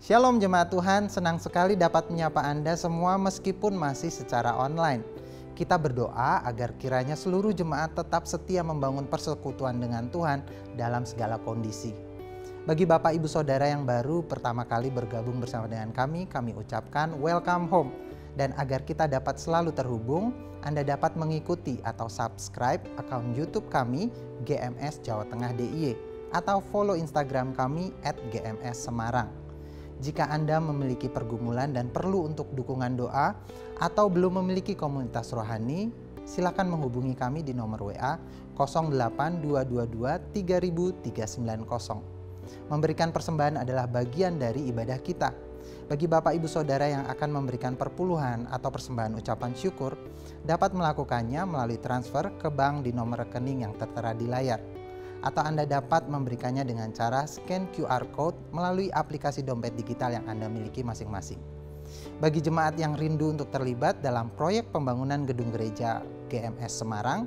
Shalom jemaat Tuhan, senang sekali dapat menyapa Anda semua meskipun masih secara online. Kita berdoa agar kiranya seluruh jemaat tetap setia membangun persekutuan dengan Tuhan dalam segala kondisi. Bagi Bapak Ibu Saudara yang baru pertama kali bergabung bersama dengan kami ucapkan welcome home. Dan agar kita dapat selalu terhubung, Anda dapat mengikuti atau subscribe akun YouTube kami GMS Jawa Tengah DIY atau follow Instagram kami @GMS_Semarang. Jika Anda memiliki pergumulan dan perlu untuk dukungan doa atau belum memiliki komunitas rohani, silakan menghubungi kami di nomor WA 08222 30390. Memberikan persembahan adalah bagian dari ibadah kita. Bagi Bapak Ibu Saudara yang akan memberikan perpuluhan atau persembahan ucapan syukur, dapat melakukannya melalui transfer ke bank di nomor rekening yang tertera di layar. Atau Anda dapat memberikannya dengan cara scan QR Code melalui aplikasi dompet digital yang Anda miliki masing-masing. Bagi jemaat yang rindu untuk terlibat dalam proyek pembangunan gedung gereja GMS Semarang,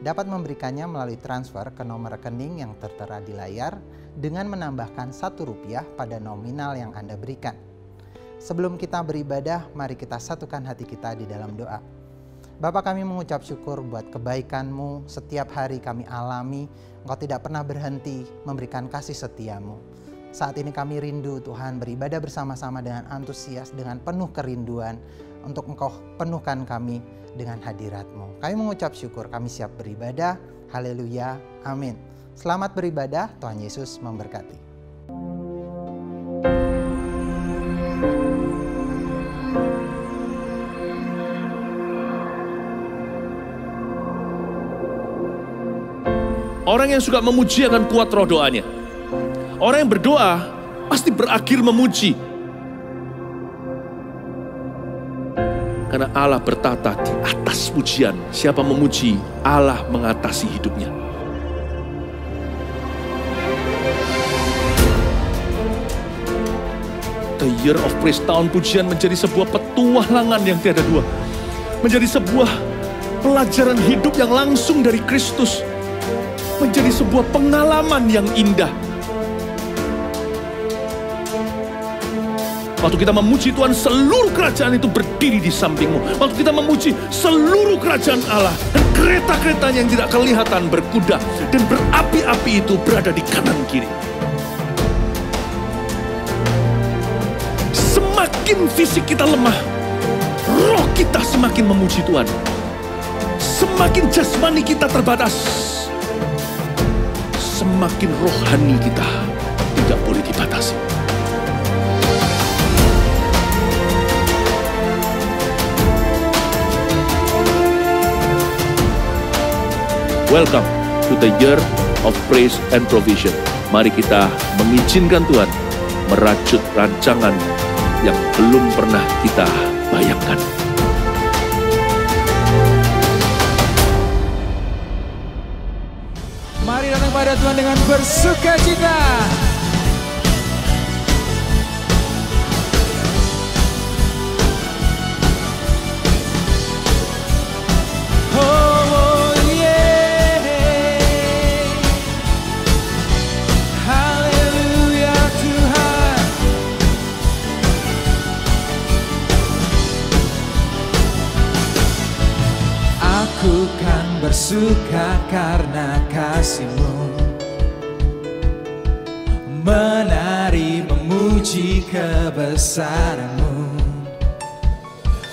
dapat memberikannya melalui transfer ke nomor rekening yang tertera di layar dengan menambahkan Rp1 pada nominal yang Anda berikan. Sebelum kita beribadah, mari kita satukan hati kita di dalam doa. Bapa, kami mengucap syukur buat kebaikan-Mu setiap hari kami alami. Engkau tidak pernah berhenti memberikan kasih setia-Mu. Saat ini kami rindu Tuhan beribadah bersama-sama dengan antusias, dengan penuh kerinduan untuk Engkau penuhkan kami dengan hadirat-Mu. Kami mengucap syukur, kami siap beribadah. Haleluya, amin. Selamat beribadah, Tuhan Yesus memberkati. Orang yang suka memuji akan kuat roh doanya. Orang yang berdoa pasti berakhir memuji. Karena Allah bertata di atas pujian. Siapa memuji, Allah mengatasi hidupnya. The Year of Praise, tahun pujian menjadi sebuah petualangan yang tiada dua. Menjadi sebuah pelajaran hidup yang langsung dari Kristus. Menjadi sebuah pengalaman yang indah. Waktu kita memuji Tuhan, seluruh kerajaan itu berdiri di sampingmu. Waktu kita memuji, seluruh kerajaan Allah dan kereta-keretanya yang tidak kelihatan berkuda dan berapi-api itu berada di kanan kiri. Semakin fisik kita lemah, roh kita semakin memuji Tuhan. Semakin jasmani kita terbatas, semakin rohani kita tidak boleh dibatasi. Welcome to the Year of Praise and Provision. Mari kita mengizinkan Tuhan merajut rancangan yang belum pernah kita bayangkan. Mari datang pada Tuhan dengan bersukacita. Oh yeah, haleluya Tuhan. Aku kan bersuka karena kasih-Mu, menari memuji kebesaran-Mu.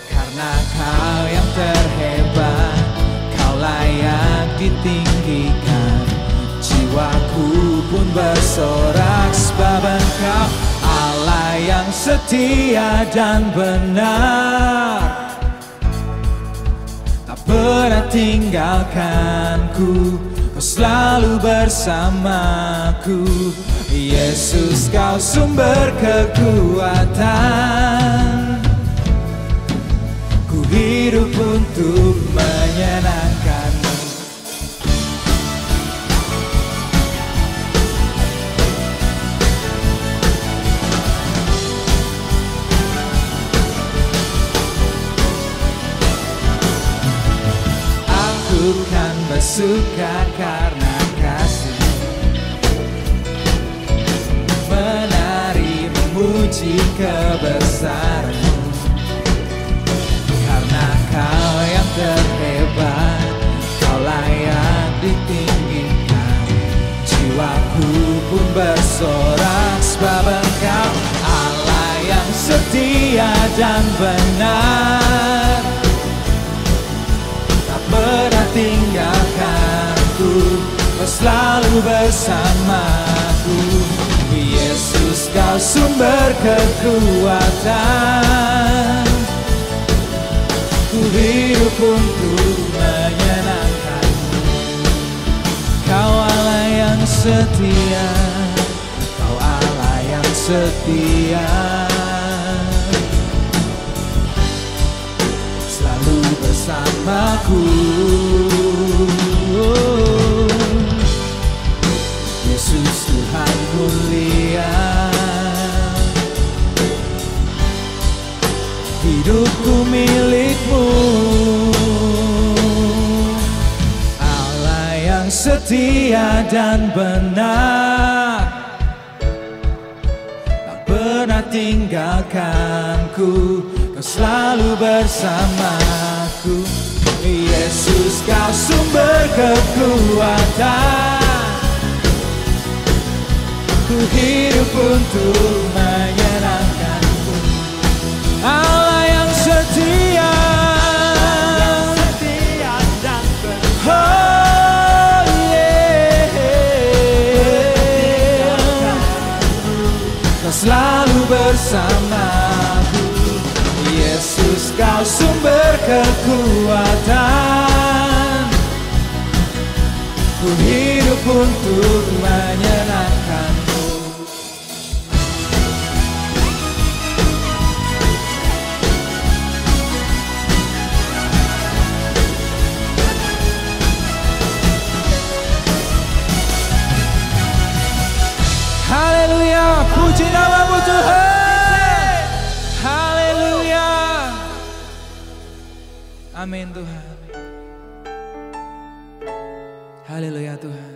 Karena Kau yang terhebat, Kau layak ditinggikan. Jiwaku pun bersorak sebab Engkau Allah yang setia dan benar. Pernah tinggalkanku, Kau selalu bersamaku. Yesus, Kau sumber kekuatan. Ku hidup untuk menyenangkan-Mu. Bukan bersuka karena kasih, menari memuji puji kebesaran-Mu. Karena Kau yang terhebat, Kau layak ditinggikan. Jiwaku pun bersorak sebab Engkau Allah yang setia dan benar, tak pernah tinggalkanku, Kau selalu bersamaku. Yesus, Kau sumber kekuatan, ku hidup untuk menyenangkan-Mu. Kau Allah yang setia, Kau Allah yang setia, selalu bersamaku. Yesus Tuhan mulia, hidupku milik-Mu. Allah yang setia dan benar, tak pernah tinggalkanku, Kau selalu bersamaku. Yesus, Kau sumber kekuatan, ku hidup untuk menyenangkan-Mu. Allah yang setia, dan benar, oh yeah, Kau selalu bersamaku. Yesus, Kau sumber kekuatan, ku hidup untuk menyenangkan-Mu. Haleluya, puji nama-Mu Tuhan. Haleluya. Amin Tuhan. Haleluya Tuhan.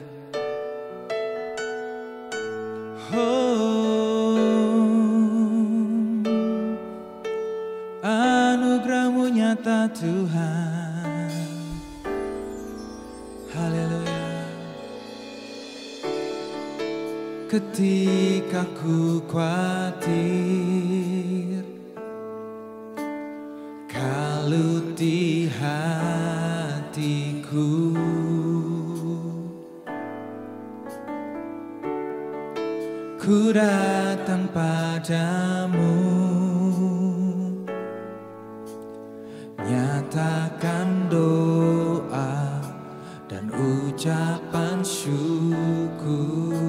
Anugerah-Mu nyata Tuhan. Haleluya. Ketika ku khawatir, kalut di hatiku, ku datang padamu, nyatakan doa dan ucapan syukur.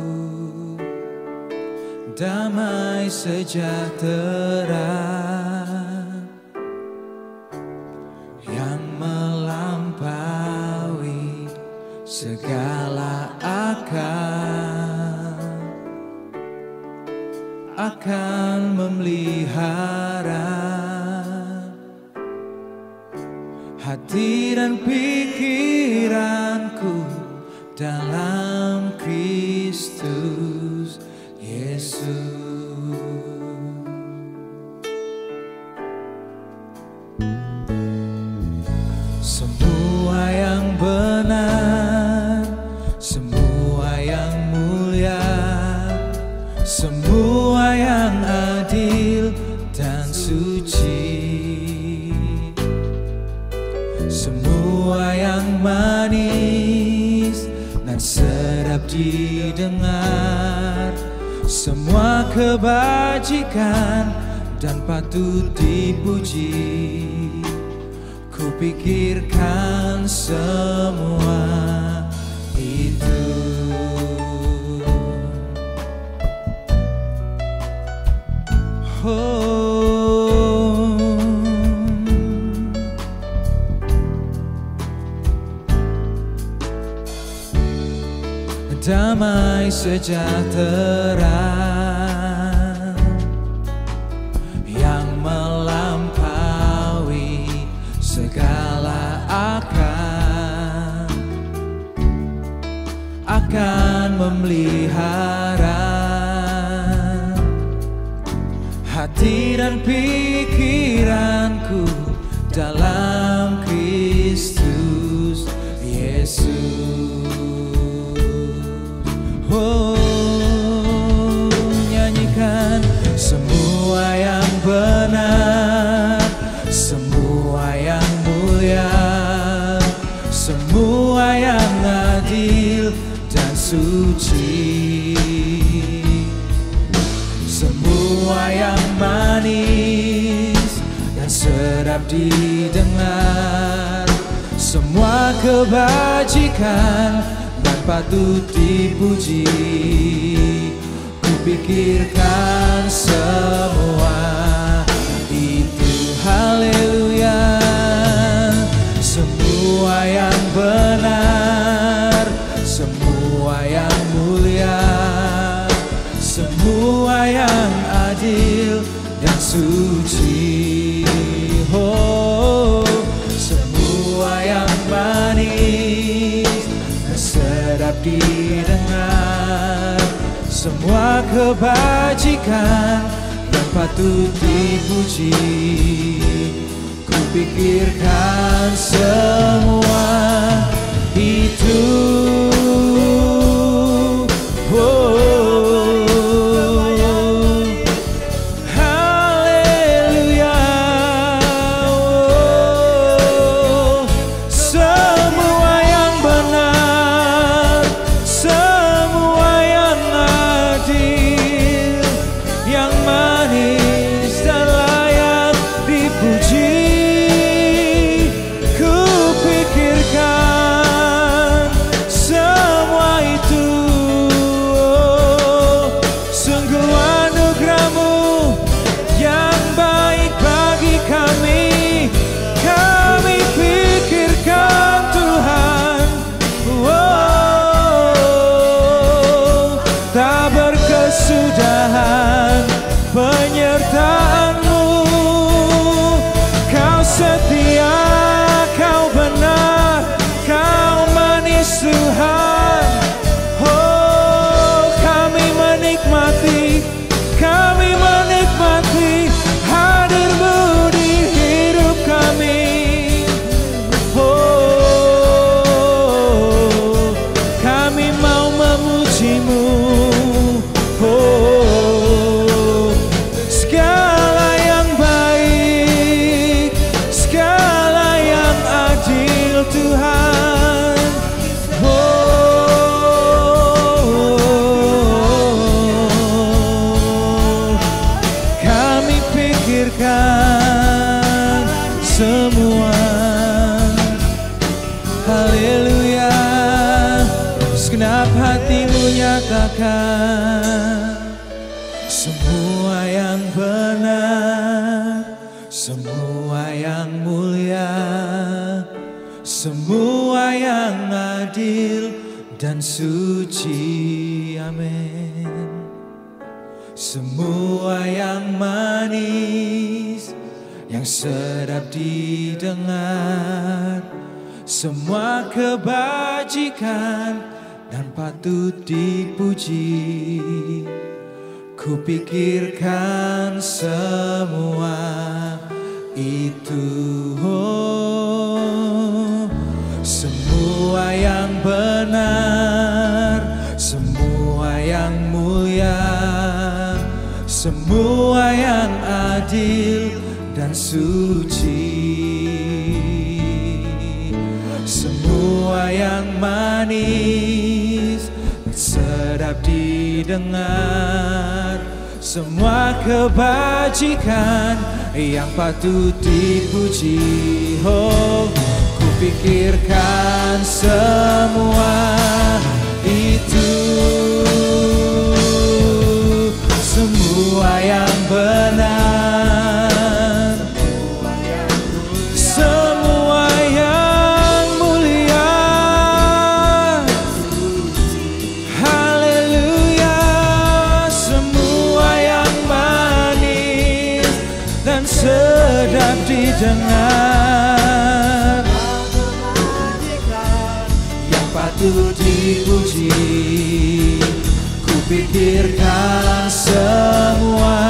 Damai sejahtera yang melampaui segala akal akan memelihara hati dan pikiranku dalam Kristus Yesus. Semua yang benar, semua yang mulia, semua yang adil dan suci, semua yang manis dan sedap didengar, semua kebajikan dan patut dipuji, kupikirkan semua itu. Damai sejahtera yang melampaui segala akal akan memelihara hati dan pikiranku dalam Kristus Yesus. Oh, nyanyikan semua yang benar, semua yang mulia, semua yang adil dan suci, semua yang manis dan sedap didengar, semua kebajikan dan patut dipuji. Kupikirkan semua itu, haleluya. Semua yang benar, semua yang mulia, semua yang adil dan suci. Oh, semua yang manis dan sedap didengar, semua kebajikan dan patut dipuji. Kupikirkan semua itu. Oh, haleluya. Oh, semua yang benar, semua yang adil, yang manis dan layak dipuji. Kupikirkan semua itu. Oh, sungguh anugerah-Mu yang baik bagi kami. Kami pikirkan Tuhan, oh, tak berkesudahan penyertaan-Mu. Kau setia, Kau benar, Kau manis Tuhan. Oh, kami menikmati hadir-Mu di hidup kami. Oh, kami mau memuji-Mu. Oh, segala yang baik, segala yang adil Tuhan. Oh, kami pikirkan semua. Haleluya. Segenap hati-Mu nyatakan semua yang benar, semua yang mulia, semua yang adil dan suci. Amin. Semua yang manis, yang sedap didengar, semua kebajikan dan patut dipuji. Kupikirkan semua itu. Oh, semua yang benar, semua yang mulia, semua yang adil dan suci, semua yang manis dan sedap didengar, semua kebajikan yang patut dipuji. Oh, kupikirkan semua itu. Semua yang benar, semua yang mulia, haleluya. Semua yang manis dan sedap didengar, yang patut dipuji. Kupikirkan semua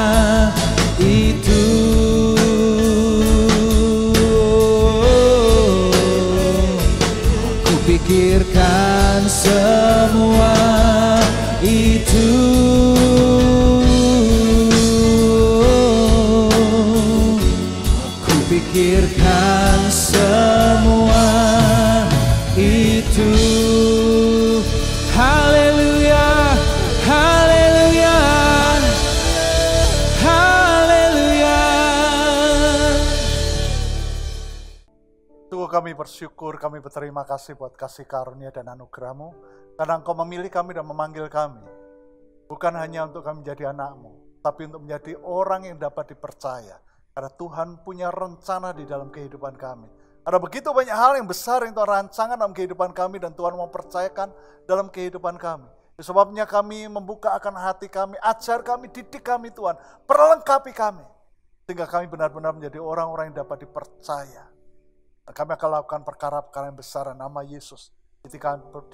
singkirkan semua itu. Haleluya, haleluya, haleluya. Tuhan, kami bersyukur, kami berterima kasih buat kasih karunia dan anugerah-Mu, karena Engkau memilih kami dan memanggil kami, bukan hanya untuk kami menjadi anak-Mu, tapi untuk menjadi orang yang dapat dipercaya, karena Tuhan punya rencana di dalam kehidupan kami. Ada begitu banyak hal yang besar yang Tuhan rancangan dalam kehidupan kami, dan Tuhan mau percayakan dalam kehidupan kami. Sebabnya kami membuka akan hati kami, ajar kami, didik kami Tuhan, perlengkapi kami, sehingga kami benar-benar menjadi orang-orang yang dapat dipercaya. Dan kami akan lakukan perkara-perkara yang besar, nama Yesus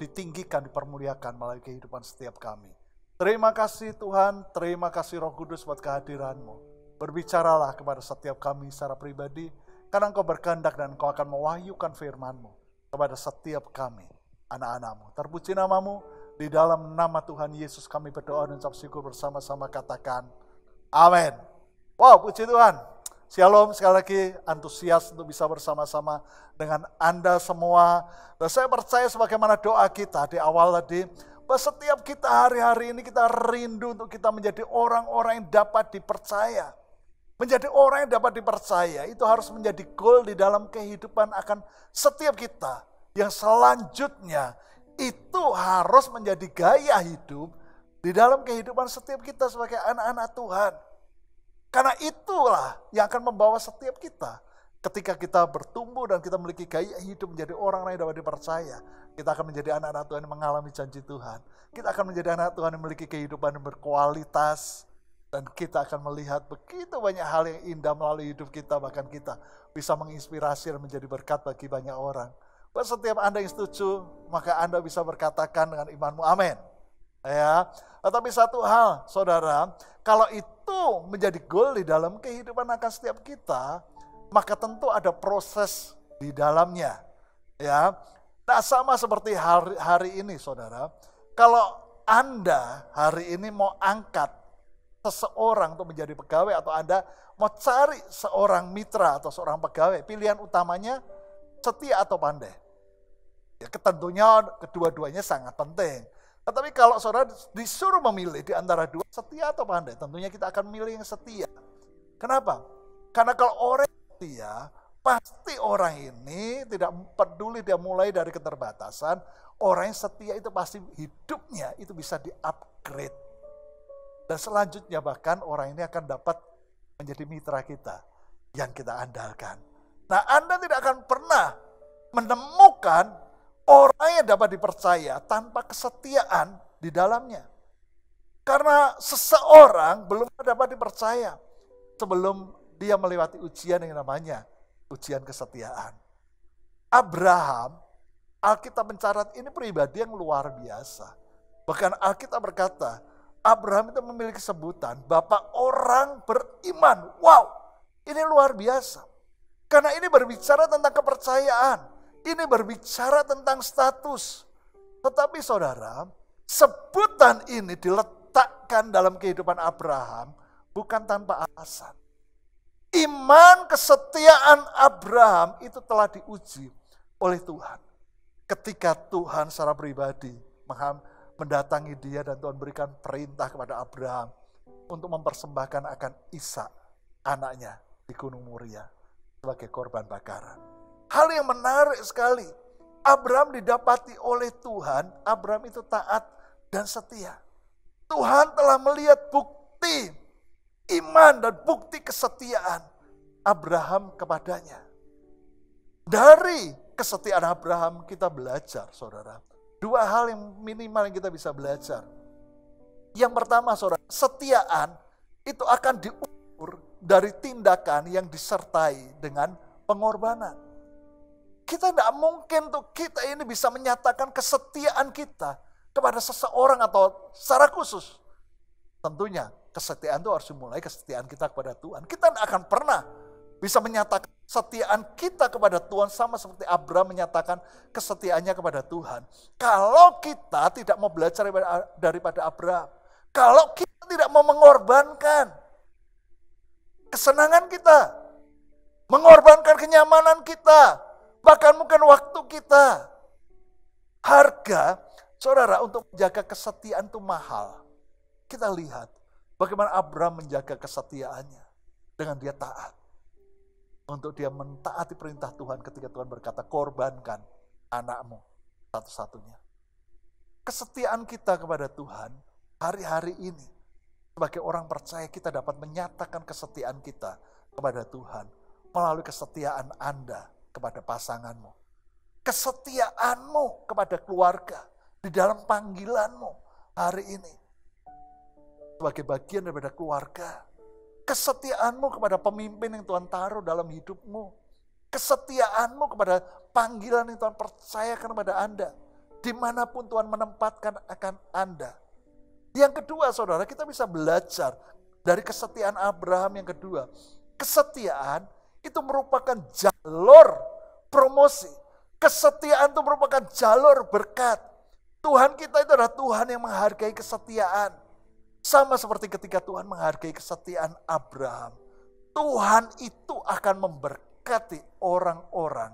ditinggikan, dipermuliakan melalui kehidupan setiap kami. Terima kasih Tuhan, terima kasih Roh Kudus buat kehadiran-Mu. Berbicaralah kepada setiap kami secara pribadi, karena Engkau berkehendak dan Engkau akan mewahyukan firman-Mu kepada setiap kami, anak-anak-Mu. Terpuji nama-Mu, di dalam nama Tuhan Yesus kami berdoa dan ucap syukur bersama-sama, katakan amin. Wow, puji Tuhan. Shalom, sekali lagi antusias untuk bisa bersama-sama dengan Anda semua. Dan saya percaya sebagaimana doa kita di awal tadi, bahwa setiap kita hari-hari ini kita rindu untuk kita menjadi orang-orang yang dapat dipercaya. Menjadi orang yang dapat dipercaya itu harus menjadi goal di dalam kehidupan akan setiap kita. Yang selanjutnya itu harus menjadi gaya hidup di dalam kehidupan setiap kita sebagai anak-anak Tuhan. Karena itulah yang akan membawa setiap kita. Ketika kita bertumbuh dan kita memiliki gaya hidup menjadi orang-orang yang dapat dipercaya, kita akan menjadi anak-anak Tuhan yang mengalami janji Tuhan. Kita akan menjadi anak Tuhan yang memiliki kehidupan yang berkualitas. Dan kita akan melihat begitu banyak hal yang indah melalui hidup kita. Bahkan kita bisa menginspirasi dan menjadi berkat bagi banyak orang. Buat setiap Anda yang setuju, maka Anda bisa berkatakan dengan imanmu, amin. Ya, tetapi satu hal, saudara, kalau itu menjadi goal di dalam kehidupan akan setiap kita, maka tentu ada proses di dalamnya. Ya, nah sama seperti hari ini, saudara. Kalau Anda hari ini mau angkat seseorang untuk menjadi pegawai, atau Anda mau cari seorang mitra atau seorang pegawai, pilihan utamanya setia atau pandai. Ya, tentunya kedua-duanya sangat penting. Tetapi kalau saudara disuruh memilih di antara dua, setia atau pandai, tentunya kita akan memilih yang setia. Kenapa? Karena kalau orang setia, pasti orang ini tidak peduli dia mulai dari keterbatasan, orang yang setia itu pasti hidupnya itu bisa di-upgrade. Dan selanjutnya bahkan orang ini akan dapat menjadi mitra kita yang kita andalkan. Nah, Anda tidak akan pernah menemukan orang yang dapat dipercaya tanpa kesetiaan di dalamnya. Karena seseorang belum dapat dipercaya sebelum dia melewati ujian yang namanya ujian kesetiaan. Abraham, Alkitab mencatat ini pribadi yang luar biasa. Bahkan Alkitab berkata, Abraham itu memiliki sebutan Bapak orang beriman. Wow, ini luar biasa. Karena ini berbicara tentang kepercayaan. Ini berbicara tentang status. Tetapi saudara, sebutan ini diletakkan dalam kehidupan Abraham bukan tanpa alasan. Iman kesetiaan Abraham itu telah diuji oleh Tuhan. Ketika Tuhan secara pribadi mendatangi dia dan Tuhan berikan perintah kepada Abraham untuk mempersembahkan akan Ishak, anaknya, di Gunung Moria sebagai korban bakaran. Hal yang menarik sekali, Abraham didapati oleh Tuhan, Abraham itu taat dan setia. Tuhan telah melihat bukti iman dan bukti kesetiaan Abraham kepadanya. Dari kesetiaan Abraham kita belajar, saudara. Dua hal yang minimal yang kita bisa belajar. Yang pertama, saudara, kesetiaan itu akan diukur dari tindakan yang disertai dengan pengorbanan. Kita tidak mungkin tuh kita ini bisa menyatakan kesetiaan kita kepada seseorang atau secara khusus. Tentunya kesetiaan itu harus dimulai kesetiaan kita kepada Tuhan. Kita tidak akan pernah bisa menyatakan kesetiaan kita kepada Tuhan sama seperti Abraham menyatakan kesetiaannya kepada Tuhan. Kalau kita tidak mau belajar daripada Abraham. Kalau kita tidak mau mengorbankan kesenangan kita, Mengorbankan kenyamanan kita, bahkan mungkin waktu kita. Harga, saudara, untuk menjaga kesetiaan itu mahal. Kita lihat bagaimana Abraham menjaga kesetiaannya dengan dia taat. Untuk dia mentaati perintah Tuhan ketika Tuhan berkata, korbankan anakmu satu-satunya. Kesetiaan kita kepada Tuhan hari-hari ini, sebagai orang percaya kita dapat menyatakan kesetiaan kita kepada Tuhan melalui kesetiaan Anda kepada pasanganmu. Kesetiaanmu kepada keluarga di dalam panggilanmu hari ini. Sebagai bagian daripada keluarga. Kesetiaanmu kepada pemimpin yang Tuhan taruh dalam hidupmu. Kesetiaanmu kepada panggilan yang Tuhan percayakan kepada Anda. Dimanapun Tuhan menempatkan akan Anda. Yang kedua, saudara, kita bisa belajar dari kesetiaan Abraham yang kedua. Kesetiaan itu merupakan jalur promosi. Kesetiaan itu merupakan jalur berkat. Tuhan kita itu adalah Tuhan yang menghargai kesetiaan. Sama seperti ketika Tuhan menghargai kesetiaan Abraham. Tuhan itu akan memberkati orang-orang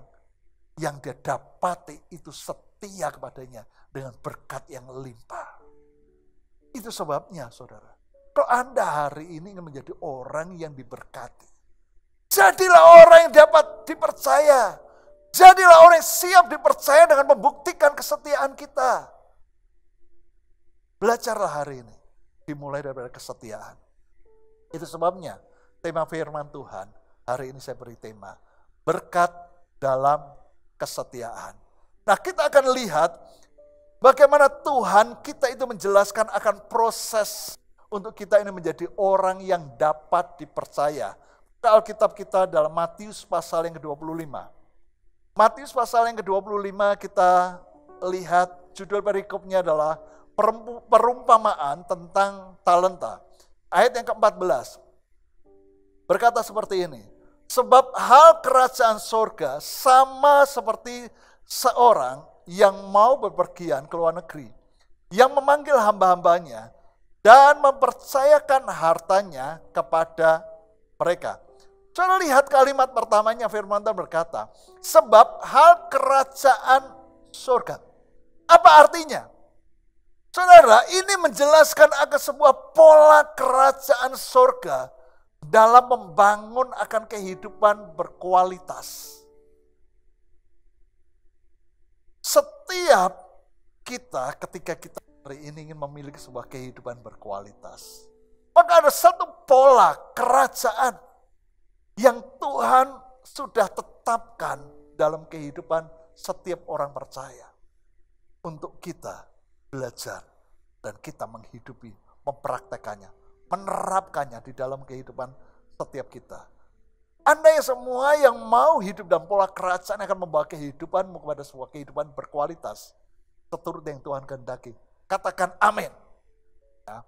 yang dia dapati itu setia kepadanya dengan berkat yang limpah. Itu sebabnya, saudara. Kalau Anda hari ini ingin menjadi orang yang diberkati, jadilah orang yang dapat dipercaya. Jadilah orang yang siap dipercaya dengan membuktikan kesetiaan kita. Belajarlah hari ini. Dimulai dari kesetiaan. Itu sebabnya tema firman Tuhan. Hari ini saya beri tema. Berkat dalam kesetiaan. Nah, kita akan lihat bagaimana Tuhan kita itu menjelaskan akan proses untuk kita ini menjadi orang yang dapat dipercaya. Alkitab kita dalam Matius pasal yang ke-25. Matius pasal yang ke-25 kita lihat judul perikopnya adalah perumpamaan tentang talenta. Ayat yang ke-14 berkata seperti ini. Sebab hal kerajaan sorga sama seperti seorang yang mau bepergian ke luar negeri. Yang memanggil hamba-hambanya dan mempercayakan hartanya kepada mereka. Saudara lihat kalimat pertamanya, firman Tuhan berkata, sebab hal kerajaan surga. Apa artinya? Saudara, ini menjelaskan akan sebuah pola kerajaan surga dalam membangun akan kehidupan berkualitas. Setiap kita ketika kita hari ini ingin memiliki sebuah kehidupan berkualitas, maka ada satu pola kerajaan yang Tuhan sudah tetapkan dalam kehidupan setiap orang percaya. Untuk kita belajar dan kita menghidupi, mempraktekannya, menerapkannya di dalam kehidupan setiap kita. Anda yang semua yang mau hidup dalam pola kerajaan akan membawa kehidupanmu kepada sebuah kehidupan berkualitas. Seturut yang Tuhan kehendaki. Katakan amin. Ya.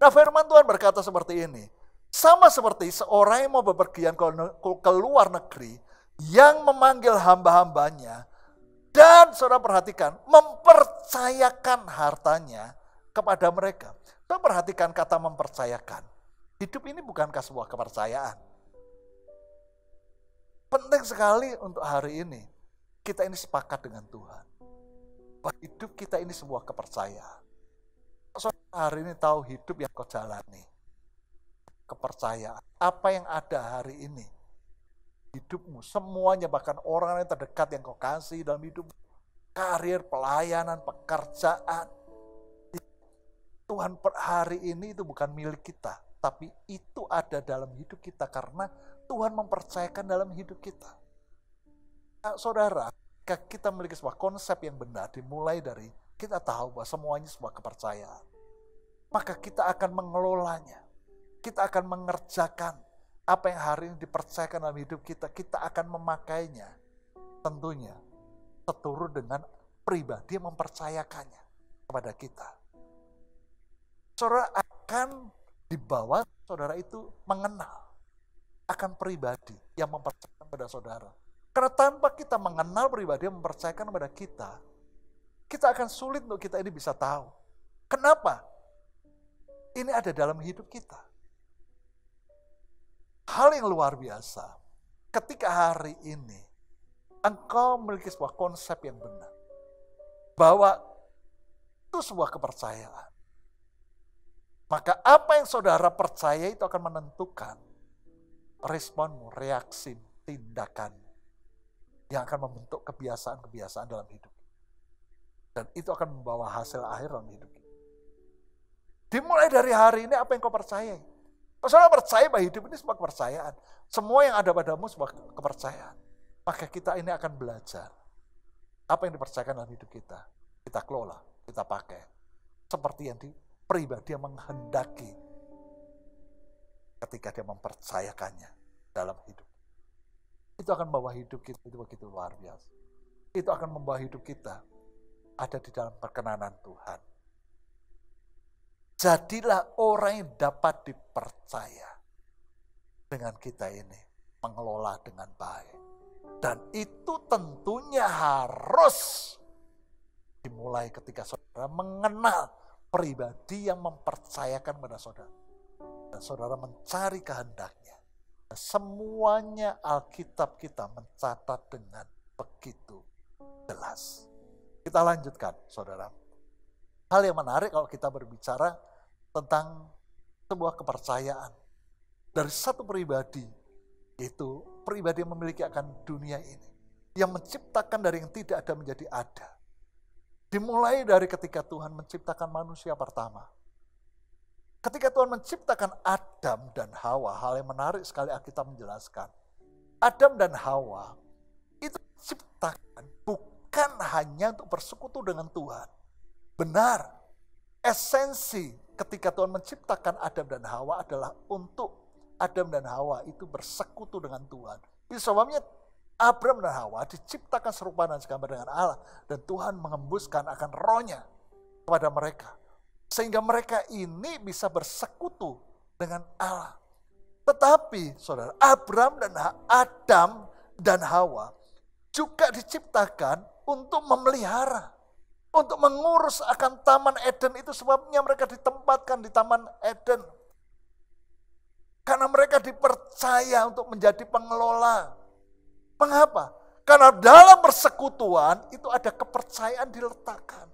Nah, firman Tuhan berkata seperti ini. Sama seperti seorang yang mau bepergian ke luar negeri, yang memanggil hamba-hambanya, dan saudara perhatikan, mempercayakan hartanya kepada mereka. Saudara perhatikan kata mempercayakan. Hidup ini bukankah sebuah kepercayaan? Penting sekali untuk hari ini, kita ini sepakat dengan Tuhan. Bahwa hidup kita ini sebuah kepercayaan. Saudara hari ini tahu hidup yang kau jalani. Kepercayaan. Apa yang ada hari ini. Hidupmu, semuanya bahkan orang yang terdekat yang kau kasih dalam hidup. Karir, pelayanan, pekerjaan. Tuhan hari ini itu bukan milik kita. Tapi itu ada dalam hidup kita karena Tuhan mempercayakan dalam hidup kita. Nah, saudara, kita memiliki sebuah konsep yang benar dimulai dari kita tahu bahwa semuanya sebuah kepercayaan. Maka kita akan mengelolanya. Kita akan mengerjakan apa yang hari ini dipercayakan dalam hidup kita. Kita akan memakainya. Tentunya seturut dengan pribadi yang mempercayakannya kepada kita. Saudara akan dibawa saudara itu mengenal akan pribadi yang mempercayakan kepada saudara. Karena tanpa kita mengenal pribadi yang mempercayakan kepada kita akan sulit untuk kita ini bisa tahu. Kenapa? Ini ada dalam hidup kita. Hal yang luar biasa. ketika hari ini engkau memiliki sebuah konsep yang benar, bahwa itu sebuah kepercayaan, maka apa yang saudara percaya itu akan menentukan responmu, reaksi, tindakan yang akan membentuk kebiasaan-kebiasaan dalam hidup. Dan itu akan membawa hasil akhir dalam hidup kita. Dimulai dari hari ini apa yang kau percayai. Kalau saudara percaya bahwa hidup ini sebuah kepercayaan, semua yang ada padamu sebuah kepercayaan, maka kita ini akan belajar apa yang dipercayakan dalam hidup kita. Kita kelola, kita pakai. Seperti yang pribadi yang menghendaki ketika dia mempercayakannya dalam hidup. Itu akan membawa hidup kita itu begitu luar biasa. Itu akan membawa hidup kita ada di dalam perkenanan Tuhan. Jadilah orang yang dapat dipercaya dengan kita ini, mengelola dengan baik. Dan itu tentunya harus dimulai ketika saudara mengenal pribadi yang mempercayakan pada saudara. Dan saudara mencari kehendaknya. Semuanya Alkitab kita mencatat dengan begitu jelas. Kita lanjutkan, saudara. Hal yang menarik kalau kita berbicara tentang sebuah kepercayaan dari satu pribadi, yaitu pribadi yang memiliki akan dunia ini, yang menciptakan dari yang tidak ada menjadi ada. Dimulai dari ketika Tuhan menciptakan manusia pertama. Ketika Tuhan menciptakan Adam dan Hawa, hal yang menarik sekali Alkitab menjelaskan. Adam dan Hawa itu diciptakan bukan hanya untuk bersekutu dengan Tuhan. Benar, esensi ketika Tuhan menciptakan Adam dan Hawa adalah untuk Adam dan Hawa itu bersekutu dengan Tuhan. Itu sebabnya Abraham dan Hawa diciptakan serupa dan segambar dengan Allah. Dan Tuhan mengembuskan akan rohnya kepada mereka. Sehingga mereka ini bisa bersekutu dengan Allah. Tetapi saudara, Abraham dan Adam dan Hawa juga diciptakan untuk memelihara. Untuk mengurus akan Taman Eden, itu sebabnya mereka ditempatkan di Taman Eden. Karena mereka dipercaya untuk menjadi pengelola. Mengapa? Karena dalam persekutuan itu ada kepercayaan diletakkan.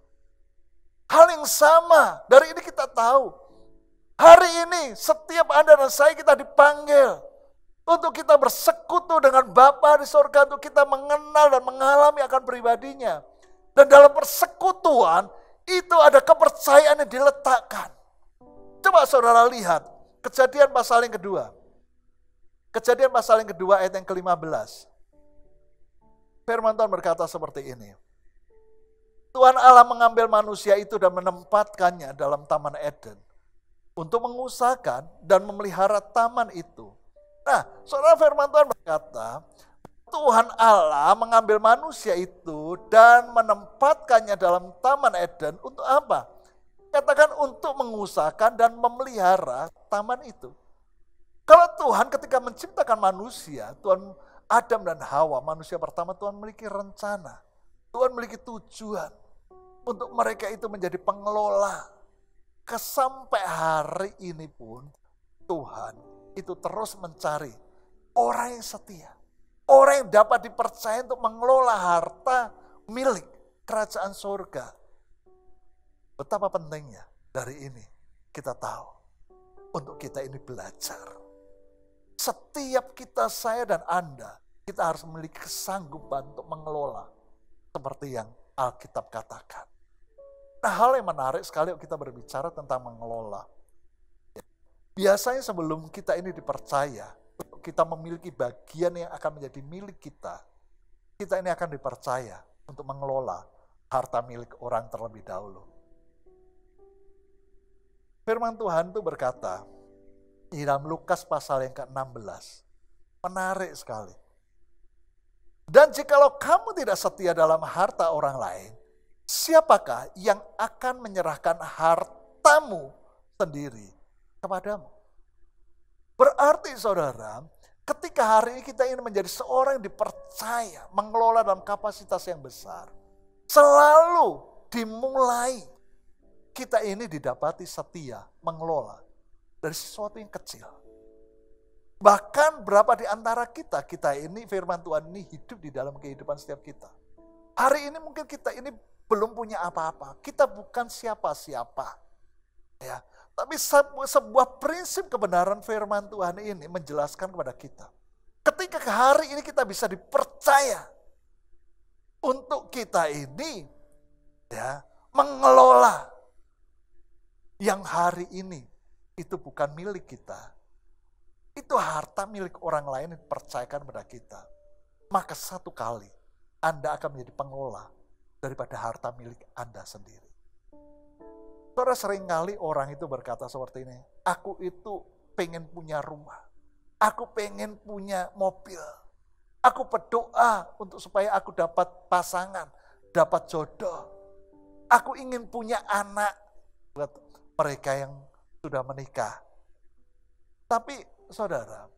Hal yang sama, dari ini kita tahu. Hari ini setiap Anda dan saya kita dipanggil untuk kita bersekutu dengan Bapa di surga, untuk kita mengenal dan mengalami akan pribadinya. Dan dalam persekutuan itu ada kepercayaan yang diletakkan. Coba saudara lihat Kejadian pasal yang kedua. Kejadian pasal yang kedua ayat yang ke-15. Firman Tuhan berkata seperti ini. Tuhan Allah mengambil manusia itu dan menempatkannya dalam Taman Eden untuk mengusahakan dan memelihara taman itu. Nah, saudara, firman Tuhan berkata, Tuhan Allah mengambil manusia itu dan menempatkannya dalam Taman Eden untuk apa? Katakan untuk mengusahakan dan memelihara taman itu. Kalau Tuhan ketika menciptakan manusia, Tuhan Adam dan Hawa, manusia pertama, Tuhan memiliki rencana. Tuhan memiliki tujuan untuk mereka itu menjadi pengelola. Sampai hari ini pun Tuhan itu terus mencari orang yang setia. Orang yang dapat dipercaya untuk mengelola harta milik kerajaan surga. Betapa pentingnya dari ini kita tahu. Untuk kita ini belajar. Setiap kita, saya dan Anda, kita harus memiliki kesanggupan untuk mengelola. Seperti yang Alkitab katakan. Nah, hal yang menarik sekali kita berbicara tentang mengelola. Biasanya sebelum kita ini dipercaya, kita memiliki bagian yang akan menjadi milik kita. Kita ini akan dipercaya untuk mengelola harta milik orang terlebih dahulu. Firman Tuhan itu berkata, di dalam Lukas pasal yang ke-16. Menarik sekali. Dan jikalau kamu tidak setia dalam harta orang lain, siapakah yang akan menyerahkan hartamu sendiri kepadamu? Berarti saudara, ketika hari ini kita ingin menjadi seorang yang dipercaya, mengelola dalam kapasitas yang besar, selalu dimulai kita ini didapati setia mengelola dari sesuatu yang kecil. Bahkan berapa di antara kita ini firman Tuhan ini hidup di dalam kehidupan setiap kita. Hari ini mungkin kita ini belum punya apa-apa. Kita bukan siapa-siapa. Ya, tapi sebuah prinsip kebenaran firman Tuhan ini menjelaskan kepada kita. Ketika hari ini kita bisa dipercaya untuk kita ini ya mengelola yang hari ini itu bukan milik kita. Itu harta milik orang lain yang dipercayakan kepada kita. Maka satu kali Anda akan menjadi pengelola daripada harta milik Anda sendiri. Saudara, seringkali orang itu berkata seperti ini, aku itu pengen punya rumah, aku pengen punya mobil, aku berdoa untuk supaya aku dapat pasangan, dapat jodoh, aku ingin punya anak buat mereka yang sudah menikah. Tapi saudara,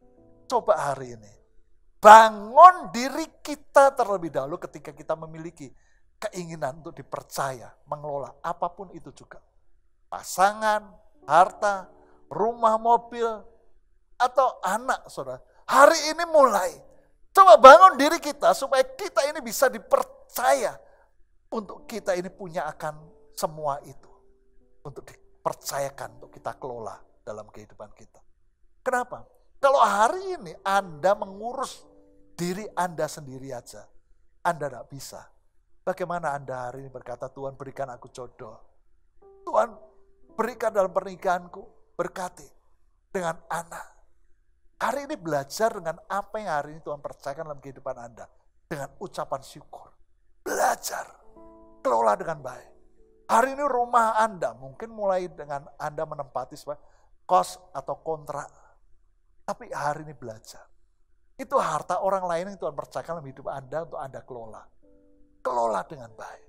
coba hari ini bangun diri kita terlebih dahulu ketika kita memiliki keinginan untuk dipercaya, mengelola apapun itu juga. Pasangan, harta, rumah, mobil, atau anak, saudara. Hari ini mulai, coba bangun diri kita supaya kita ini bisa dipercaya untuk kita ini punya akan semua itu. Untuk dipercayakan, untuk kita kelola dalam kehidupan kita. Kenapa? Kalau hari ini Anda mengurus diri Anda sendiri aja, Anda tidak bisa. Bagaimana Anda hari ini berkata, Tuhan berikan aku jodoh. Tuhan berikan dalam pernikahanku, berkati dengan anak. Hari ini belajar dengan apa yang hari ini Tuhan percayakan dalam kehidupan Anda. Dengan ucapan syukur. Belajar. Kelola dengan baik. Hari ini rumah Anda mungkin mulai dengan Anda menempati kos atau kontrak. Tapi hari ini belajar. Itu harta orang lain yang Tuhan percayakan dalam hidup Anda untuk Anda kelola. Kelola dengan baik.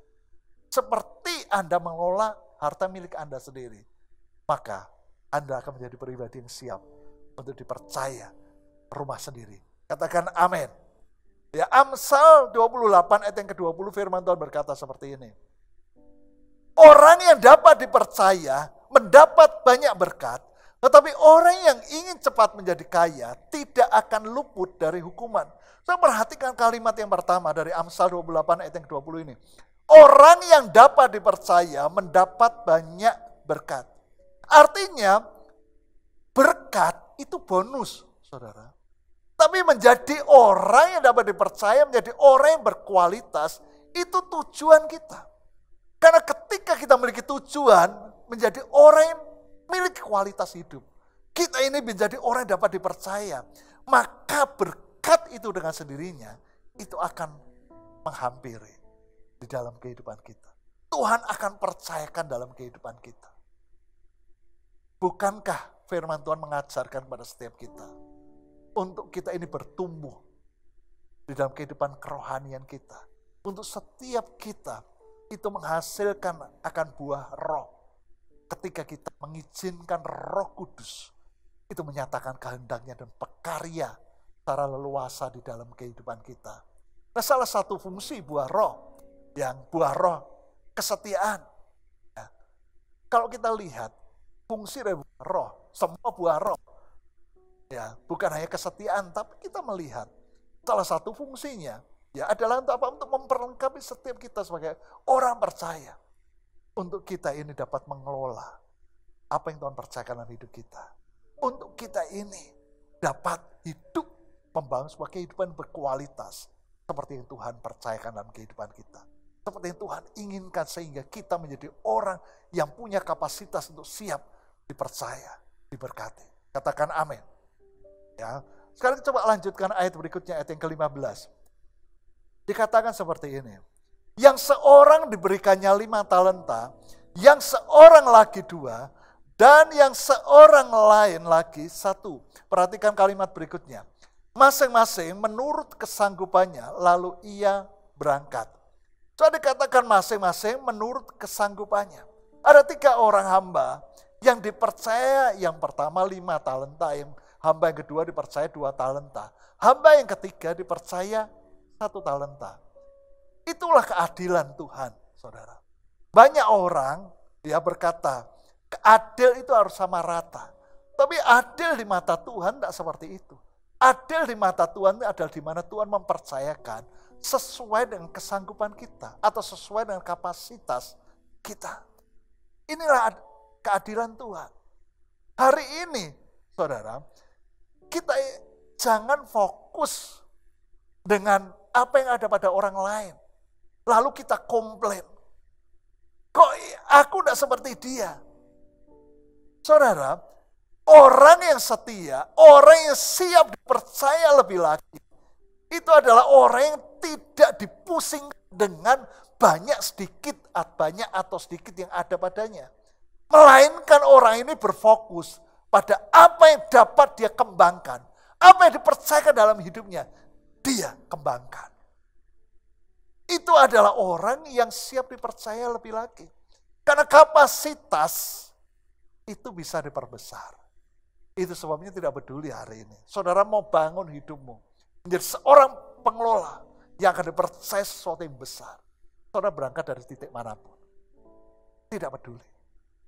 Seperti Anda mengelola harta milik Anda sendiri, maka Anda akan menjadi pribadi yang siap untuk dipercaya rumah sendiri. Katakan amin. Ya, Amsal 28 ayat yang ke-20 firman Tuhan berkata seperti ini. Orang yang dapat dipercaya mendapat banyak berkat, tetapi orang yang ingin cepat menjadi kaya tidak akan luput dari hukuman. Saya perhatikan kalimat yang pertama dari Amsal 28 ayat yang ke-20 ini. Orang yang dapat dipercaya mendapat banyak berkat. Artinya berkat itu bonus, saudara. Tapi menjadi orang yang dapat dipercaya, menjadi orang yang berkualitas, itu tujuan kita. Karena ketika kita memiliki tujuan, menjadi orang yang memiliki kualitas hidup. Kita ini menjadi orang yang dapat dipercaya. Maka berkat itu dengan sendirinya, itu akan menghampiri di dalam kehidupan kita. Tuhan akan percayakan dalam kehidupan kita. Bukankah firman Tuhan mengajarkan kepada setiap kita untuk kita ini bertumbuh di dalam kehidupan kerohanian kita. Untuk setiap kita itu menghasilkan akan buah roh. Ketika kita mengizinkan Roh Kudus itu menyatakan kehendaknya dan berkarya secara leluasa di dalam kehidupan kita. Nah, salah satu fungsi buah roh, yang buah roh kesetiaan. Ya. Kalau kita lihat fungsi dari buah roh, semua buah roh, ya bukan hanya kesetiaan, tapi kita melihat salah satu fungsinya ya adalah untuk apa? Untuk memperlengkapi setiap kita sebagai orang percaya, untuk kita ini dapat mengelola apa yang Tuhan percayakan dalam hidup kita, untuk kita ini dapat hidup membangun sebuah kehidupan berkualitas seperti yang Tuhan percayakan dalam kehidupan kita. Seperti yang Tuhan inginkan sehingga kita menjadi orang yang punya kapasitas untuk siap dipercaya, diberkati. Katakan amin. Ya. Sekarang coba lanjutkan ayat berikutnya, ayat yang ke-15. Dikatakan seperti ini. Yang seorang diberikannya 5 talenta, yang seorang lagi 2, dan yang seorang lain lagi 1. Perhatikan kalimat berikutnya. Masing-masing menurut kesanggupannya, lalu ia berangkat. So dikatakan masing-masing menurut kesanggupannya. Ada 3 orang hamba yang dipercaya, yang pertama 5 talenta, yang hamba yang kedua dipercaya 2 talenta. Hamba yang ketiga dipercaya 1 talenta. Itulah keadilan Tuhan, saudara. Banyak orang ya berkata, adil itu harus sama rata. Tapi adil di mata Tuhan tidak seperti itu. Adil di mata Tuhan adalah di mana Tuhan mempercayakan sesuai dengan kesanggupan kita atau sesuai dengan kapasitas kita. Inilah keadilan Tuhan. Hari ini, saudara, kita jangan fokus dengan apa yang ada pada orang lain. Lalu kita komplain. Kok aku tidak seperti dia? Saudara, orang yang setia, orang yang siap dipercaya lebih lagi, itu adalah orang yang tidak dipusing dengan banyak atau sedikit yang ada padanya. Melainkan orang ini berfokus pada apa yang dapat dia kembangkan. Apa yang dipercayakan dalam hidupnya, dia kembangkan. Itu adalah orang yang siap dipercaya lebih lagi. Karena kapasitas itu bisa diperbesar. Itu sebabnya tidak peduli hari ini. Saudara mau bangun hidupmu menjadi seorang pengelola yang akan dipercaya sesuatu yang besar. Saudara berangkat dari titik manapun. Tidak peduli.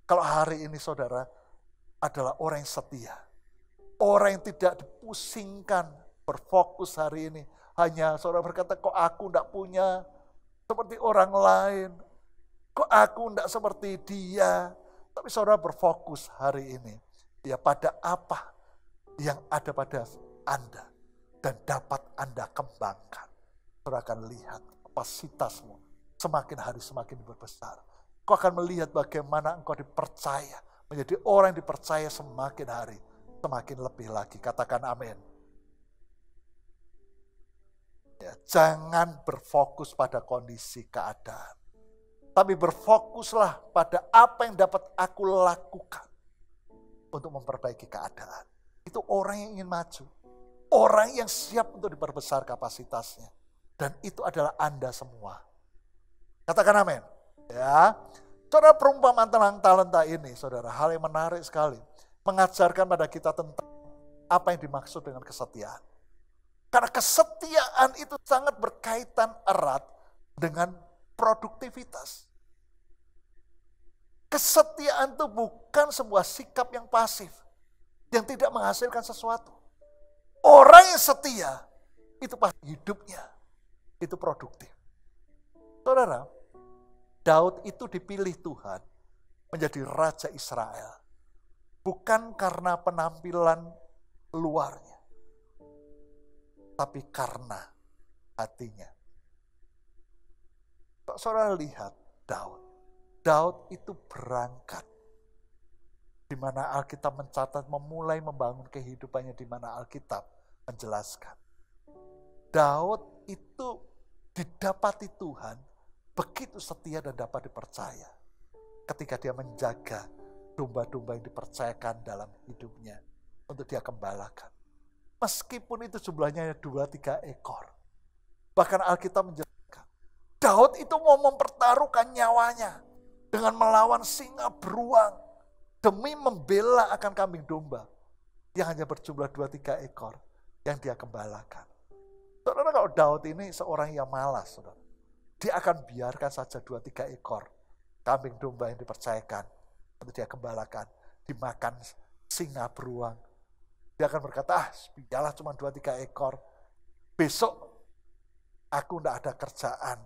Kalau hari ini saudara adalah orang yang setia. Orang yang tidak dipusingkan, berfokus hari ini. Hanya saudara berkata, kok aku tidak punya seperti orang lain. Kok aku tidak seperti dia. Tapi saudara berfokus hari ini. Ya pada apa yang ada pada Anda. Dan dapat Anda kembangkan. Saudara akan lihat kapasitasmu semakin hari semakin berbesar. Kau akan melihat bagaimana engkau dipercaya. Menjadi orang yang dipercaya semakin hari semakin lebih lagi. Katakan amin. Ya, jangan berfokus pada kondisi keadaan. Tapi berfokuslah pada apa yang dapat aku lakukan untuk memperbaiki keadaan. Itu orang yang ingin maju. Orang yang siap untuk diperbesar kapasitasnya. Dan itu adalah Anda semua. Katakan amin. Ya, saudara, perumpamaan tentang talenta ini, saudara, hal yang menarik sekali. Mengajarkan pada kita tentang apa yang dimaksud dengan kesetiaan. Karena kesetiaan itu sangat berkaitan erat dengan produktivitas. Kesetiaan itu bukan sebuah sikap yang pasif, yang tidak menghasilkan sesuatu. Orang yang setia, itu pasti hidupnya, itu produktif. Saudara, Daud itu dipilih Tuhan menjadi Raja Israel. Bukan karena penampilan luarnya, tapi karena hatinya. Saudara lihat Daud. Daud itu berangkat. Di mana Alkitab mencatat memulai membangun kehidupannya di mana Alkitab menjelaskan. Daud itu didapati Tuhan begitu setia dan dapat dipercaya. Ketika dia menjaga domba-domba yang dipercayakan dalam hidupnya untuk dia gembalakan. Meskipun itu jumlahnya 2-3 ekor. Bahkan Alkitab menjelaskan, Daud itu mau mempertaruhkan nyawanya dengan melawan singa beruang demi membela akan kambing domba yang hanya berjumlah 2-3 ekor yang dia gembalakan. Saudara, kalau Daud ini seorang yang malas, saudara, dia akan biarkan saja 2-3 ekor kambing domba yang dipercayakan untuk dia gembalakan dimakan singa beruang. Dia akan berkata, biarlah cuma 2-3 ekor. Besok aku tidak ada kerjaan.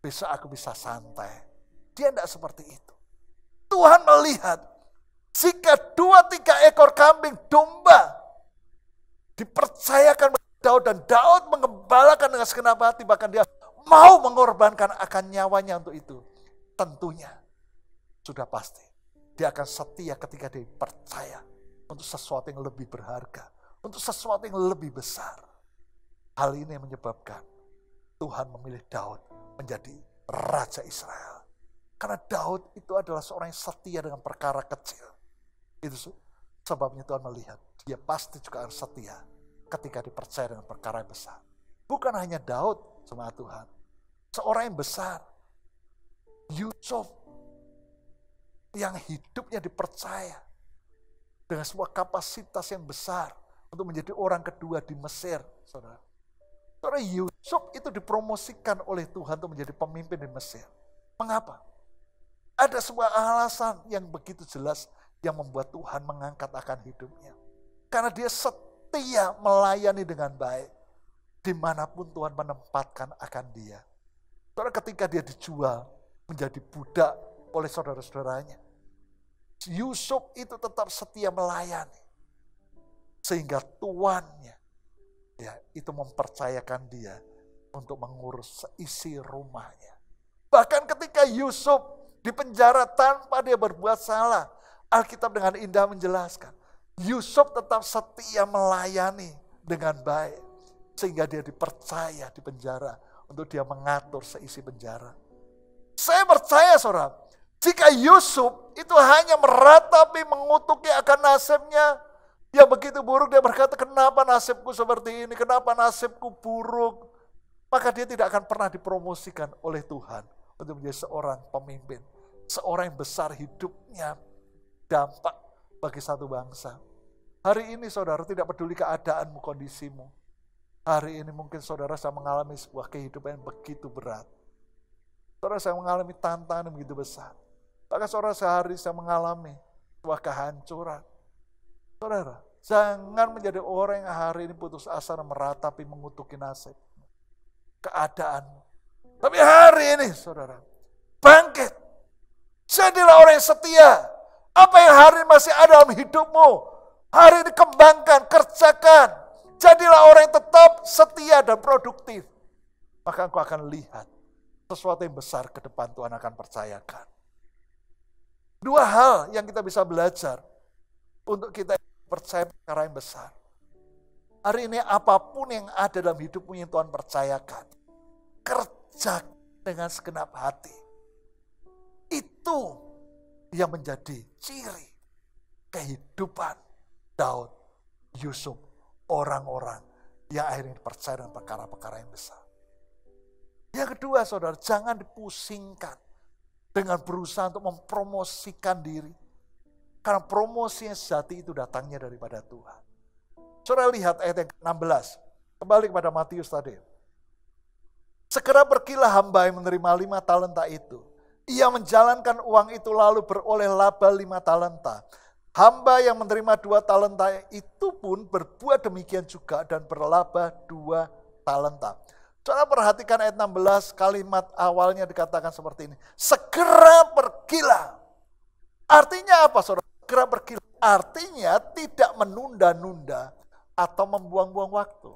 Besok aku bisa santai. Dia tidak seperti itu. Tuhan melihat jika 2-3 ekor kambing domba dipercayakan kepada Daud dan Daud mengembalakan dengan segenap hati, bahkan dia mau mengorbankan akan nyawanya untuk itu. Tentunya sudah pasti dia akan setia ketika dipercaya untuk sesuatu yang lebih berharga, untuk sesuatu yang lebih besar. Hal ini yang menyebabkan Tuhan memilih Daud menjadi Raja Israel. Karena Daud itu adalah seorang yang setia dengan perkara kecil. Itu sebabnya Tuhan melihat dia pasti juga harus setia ketika dipercaya dengan perkara yang besar. Bukan hanya Daud, jemaat Tuhan. Seorang yang besar, Yusuf, yang hidupnya dipercaya dengan sebuah kapasitas yang besar untuk menjadi orang kedua di Mesir, saudara. Saudara, Yusuf itu dipromosikan oleh Tuhan untuk menjadi pemimpin di Mesir. Mengapa? Ada sebuah alasan yang begitu jelas yang membuat Tuhan mengangkat akan hidupnya. Karena dia setia melayani dengan baik. Dimanapun Tuhan menempatkan akan dia. Saudara, ketika dia dijual menjadi budak oleh saudara-saudaranya, Yusuf itu tetap setia melayani. Sehingga tuannya itu mempercayakan dia untuk mengurus seisi rumahnya. Bahkan ketika Yusuf dipenjara tanpa dia berbuat salah, Alkitab dengan indah menjelaskan, Yusuf tetap setia melayani dengan baik. Sehingga dia dipercaya di penjara untuk dia mengatur seisi penjara. Saya percaya saudara, jika Yusuf itu hanya meratapi, mengutuki akan nasibnya, yang begitu buruk, dia berkata, kenapa nasibku seperti ini, kenapa nasibku buruk. Maka dia tidak akan pernah dipromosikan oleh Tuhan untuk menjadi seorang pemimpin. Seorang yang besar hidupnya dampak bagi satu bangsa. Hari ini saudara tidak peduli keadaanmu, kondisimu. Hari ini mungkin saudara saya mengalami sebuah kehidupan yang begitu berat. Saudara saya mengalami tantangan yang begitu besar. Bahkan saudara sehari saya mengalami sebuah kehancuran. Saudara, jangan menjadi orang yang hari ini putus asa dan meratapi, mengutuki nasib, keadaanmu. Tapi hari ini saudara, bangkit. Jadilah orang yang setia. Apa yang hari ini masih ada dalam hidupmu, hari ini kembangkan, kerjakan. Jadilah orang yang tetap setia dan produktif. Maka engkau akan lihat sesuatu yang besar ke depan Tuhan akan percayakan. Dua hal yang kita bisa belajar untuk kita percaya perkara yang besar. Hari ini apapun yang ada dalam hidupmu yang Tuhan percayakan, kerjakan dengan segenap hati. Itu yang menjadi ciri kehidupan Daud, Yusuf, orang-orang yang akhirnya percaya dengan perkara-perkara yang besar. Yang kedua saudara, jangan dipusingkan dengan berusaha untuk mempromosikan diri. Karena promosi yang sejati itu datangnya daripada Tuhan. Saudara lihat ayat yang ke-16. Kembali kepada Matius tadi. Segera pergilah hamba yang menerima 5 talenta itu. Ia menjalankan uang itu lalu beroleh laba 5 talenta. Hamba yang menerima 2 talenta itu pun berbuat demikian juga dan berlaba 2 talenta. Saudara perhatikan ayat 16, kalimat awalnya dikatakan seperti ini. Segera pergilah. Artinya apa saudara? Segera pergilah. Artinya tidak menunda-nunda atau membuang-buang waktu.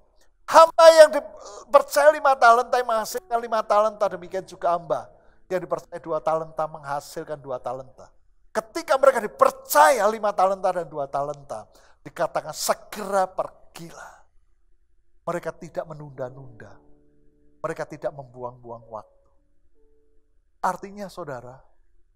Hamba yang dipercaya 5 talenta yang menghasilkan 5 talenta, demikian juga hamba yang dipercaya 2 talenta menghasilkan 2 talenta. Ketika mereka dipercaya 5 talenta dan 2 talenta, dikatakan segera pergilah. Mereka tidak menunda-nunda. Mereka tidak membuang-buang waktu. Artinya saudara,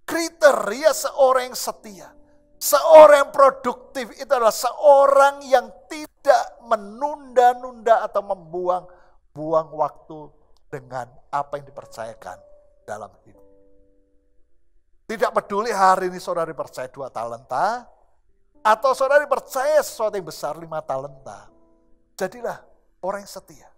kriteria seorang yang setia, seorang yang produktif itu adalah seorang yang tidak menunda-nunda atau membuang-buang waktu dengan apa yang dipercayakan dalam hidup. Tidak peduli hari ini saudara dipercaya 2 talenta, atau saudara dipercaya sesuatu yang besar 5 talenta. Jadilah orang yang setia,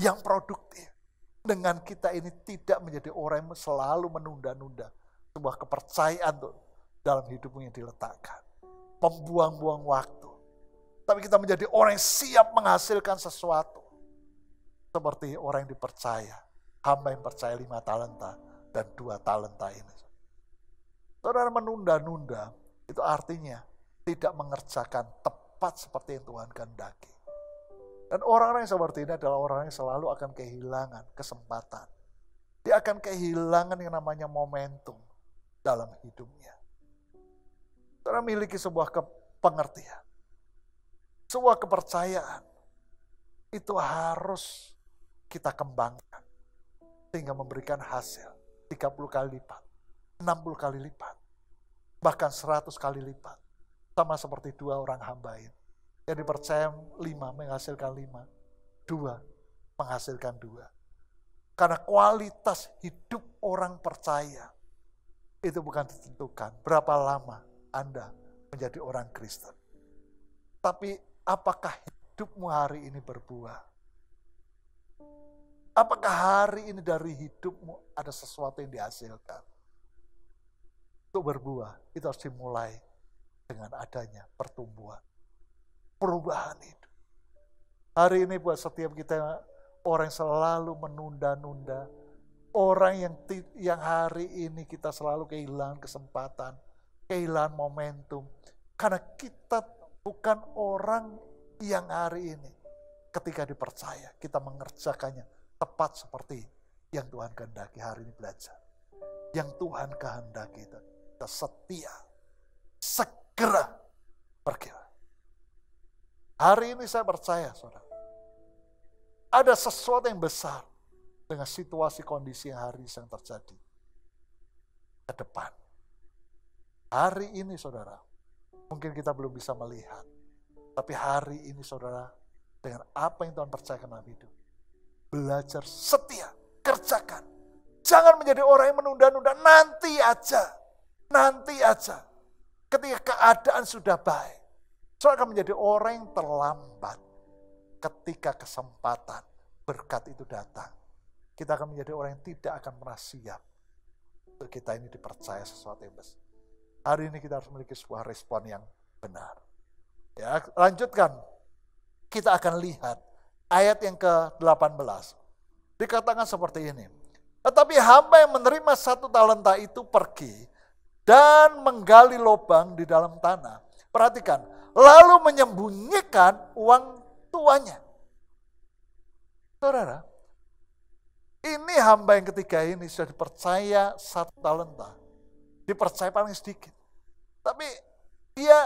yang produktif. Dengan kita ini tidak menjadi orang yang selalu menunda-nunda sebuah kepercayaan dalam hidupmu yang diletakkan. Membuang-buang waktu. Tapi kita menjadi orang yang siap menghasilkan sesuatu. Seperti orang yang dipercaya, hamba yang percaya 5 talenta dan 2 talenta ini. Saudara menunda-nunda, itu artinya tidak mengerjakan tepat seperti yang Tuhan kehendaki. Dan orang-orang yang seperti ini adalah orang yang selalu akan kehilangan kesempatan. Dia akan kehilangan yang namanya momentum dalam hidupnya. Saudara memiliki sebuah pengertian, sebuah kepercayaan. Itu harus kita kembangkan sehingga memberikan hasil 30 kali lipat. 60 kali lipat, bahkan 100 kali lipat. Sama seperti 2 orang hamba ini. Yang dipercaya 5 menghasilkan 5, 2 menghasilkan 2. Karena kualitas hidup orang percaya itu bukan ditentukan berapa lama Anda menjadi orang Kristen. Tapi apakah hidupmu hari ini berbuah? Apakah hari ini dari hidupmu ada sesuatu yang dihasilkan? Untuk berbuah, itu harus dimulai dengan adanya pertumbuhan. perubahan hidup. Hari ini buat setiap kita, orang yang selalu menunda-nunda, orang yang hari ini kita selalu kehilangan kesempatan, kehilangan momentum. Karena kita bukan orang yang hari ini ketika dipercaya, kita mengerjakannya tepat seperti yang Tuhan kehendaki. Hari ini belajar. Yang Tuhan kehendaki itu kita setia, segera pergilah. Hari ini saya percaya, saudara, ada sesuatu yang besar dengan situasi kondisi yang hari ini yang terjadi ke depan. Hari ini, saudara, mungkin kita belum bisa melihat, tapi hari ini, saudara, dengan apa yang Tuhan percayakan dalam hidup, belajar setia, kerjakan. Jangan menjadi orang yang menunda-nunda, nanti aja. Ketika keadaan sudah baik. Saudara akan menjadi orang yang terlambat ketika kesempatan berkat itu datang. Kita akan menjadi orang yang tidak akan pernah siap untuk kita ini dipercaya sesuatu yang besar. Hari ini kita harus memiliki sebuah respon yang benar. Ya, lanjutkan. Kita akan lihat ayat yang ke-18. Dikatakan seperti ini. Tetapi hamba yang menerima 1 talenta itu pergi dan menggali lubang di dalam tanah. Perhatikan, lalu menyembunyikan uang tuannya. Saudara, ini hamba yang ketiga ini sudah dipercaya 1 talenta. Dipercaya paling sedikit. Tapi dia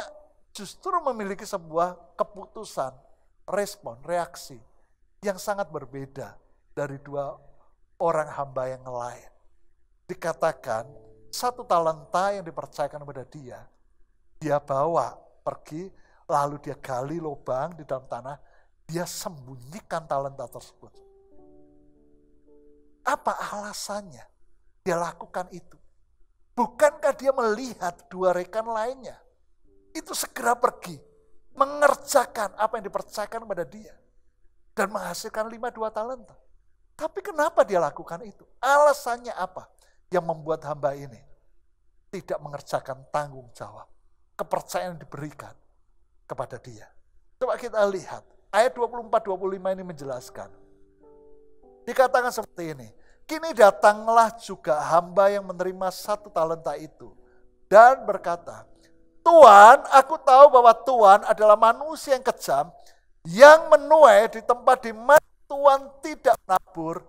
justru memiliki sebuah keputusan, respon, reaksi yang sangat berbeda dari 2 orang hamba yang lain. Dikatakan 1 talenta yang dipercayakan kepada dia bawa pergi, lalu dia gali lubang di dalam tanah, dia sembunyikan talenta tersebut. Apa alasannya dia lakukan itu? Bukankah dia melihat 2 rekan lainnya itu segera pergi, mengerjakan apa yang dipercayakan kepada dia dan menghasilkan 2 talenta? Tapi kenapa dia lakukan itu? Alasannya apa yang membuat hamba ini tidak mengerjakan tanggung jawab, kepercayaan yang diberikan kepada dia? Coba kita lihat, ayat 24-25 ini menjelaskan. Dikatakan seperti ini, kini datanglah juga hamba yang menerima 1 talenta itu dan berkata, Tuan, aku tahu bahwa Tuan adalah manusia yang kejam, yang menuai di tempat di mana Tuhan tidak menabur,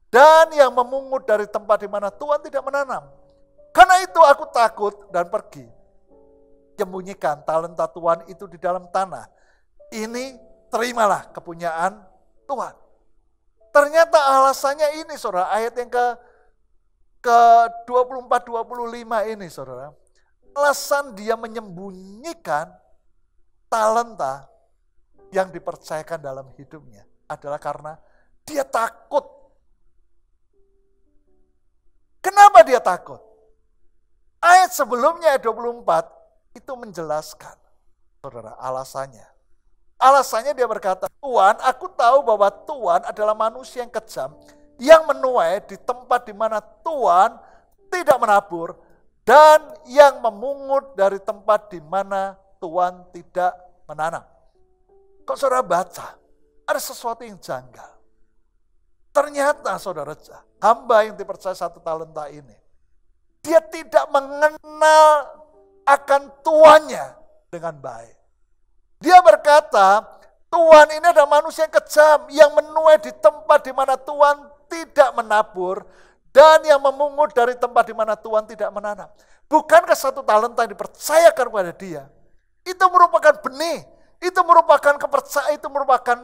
dan yang memungut dari tempat di mana Tuhan tidak menanam. Karena itu aku takut dan pergi. Sembunyikan talenta Tuhan itu di dalam tanah. Ini terimalah kepunyaan Tuhan. Ternyata alasannya ini, saudara, ayat yang ke 24-25 ini, saudara. Alasan dia menyembunyikan talenta yang dipercayakan dalam hidupnya adalah karena dia takut. Kenapa dia takut? Ayat sebelumnya, ayat 24, itu menjelaskan, saudara, alasannya. Alasannya dia berkata, Tuhan, aku tahu bahwa Tuhan adalah manusia yang kejam, yang menuai di tempat di mana Tuhan tidak menabur, dan yang memungut dari tempat di mana Tuhan tidak menanam. Kok saudara baca, ada sesuatu yang janggal. Ternyata saudara, hamba yang dipercaya 1 talenta ini, dia tidak mengenal akan tuannya dengan baik. Dia berkata, Tuhan ini adalah manusia yang kejam, yang menuai di tempat di mana Tuhan tidak menabur, dan yang memungut dari tempat di mana Tuhan tidak menanam. Bukankah 1 talenta yang dipercayakan kepada dia, itu merupakan benih, itu merupakan kepercayaan, itu merupakan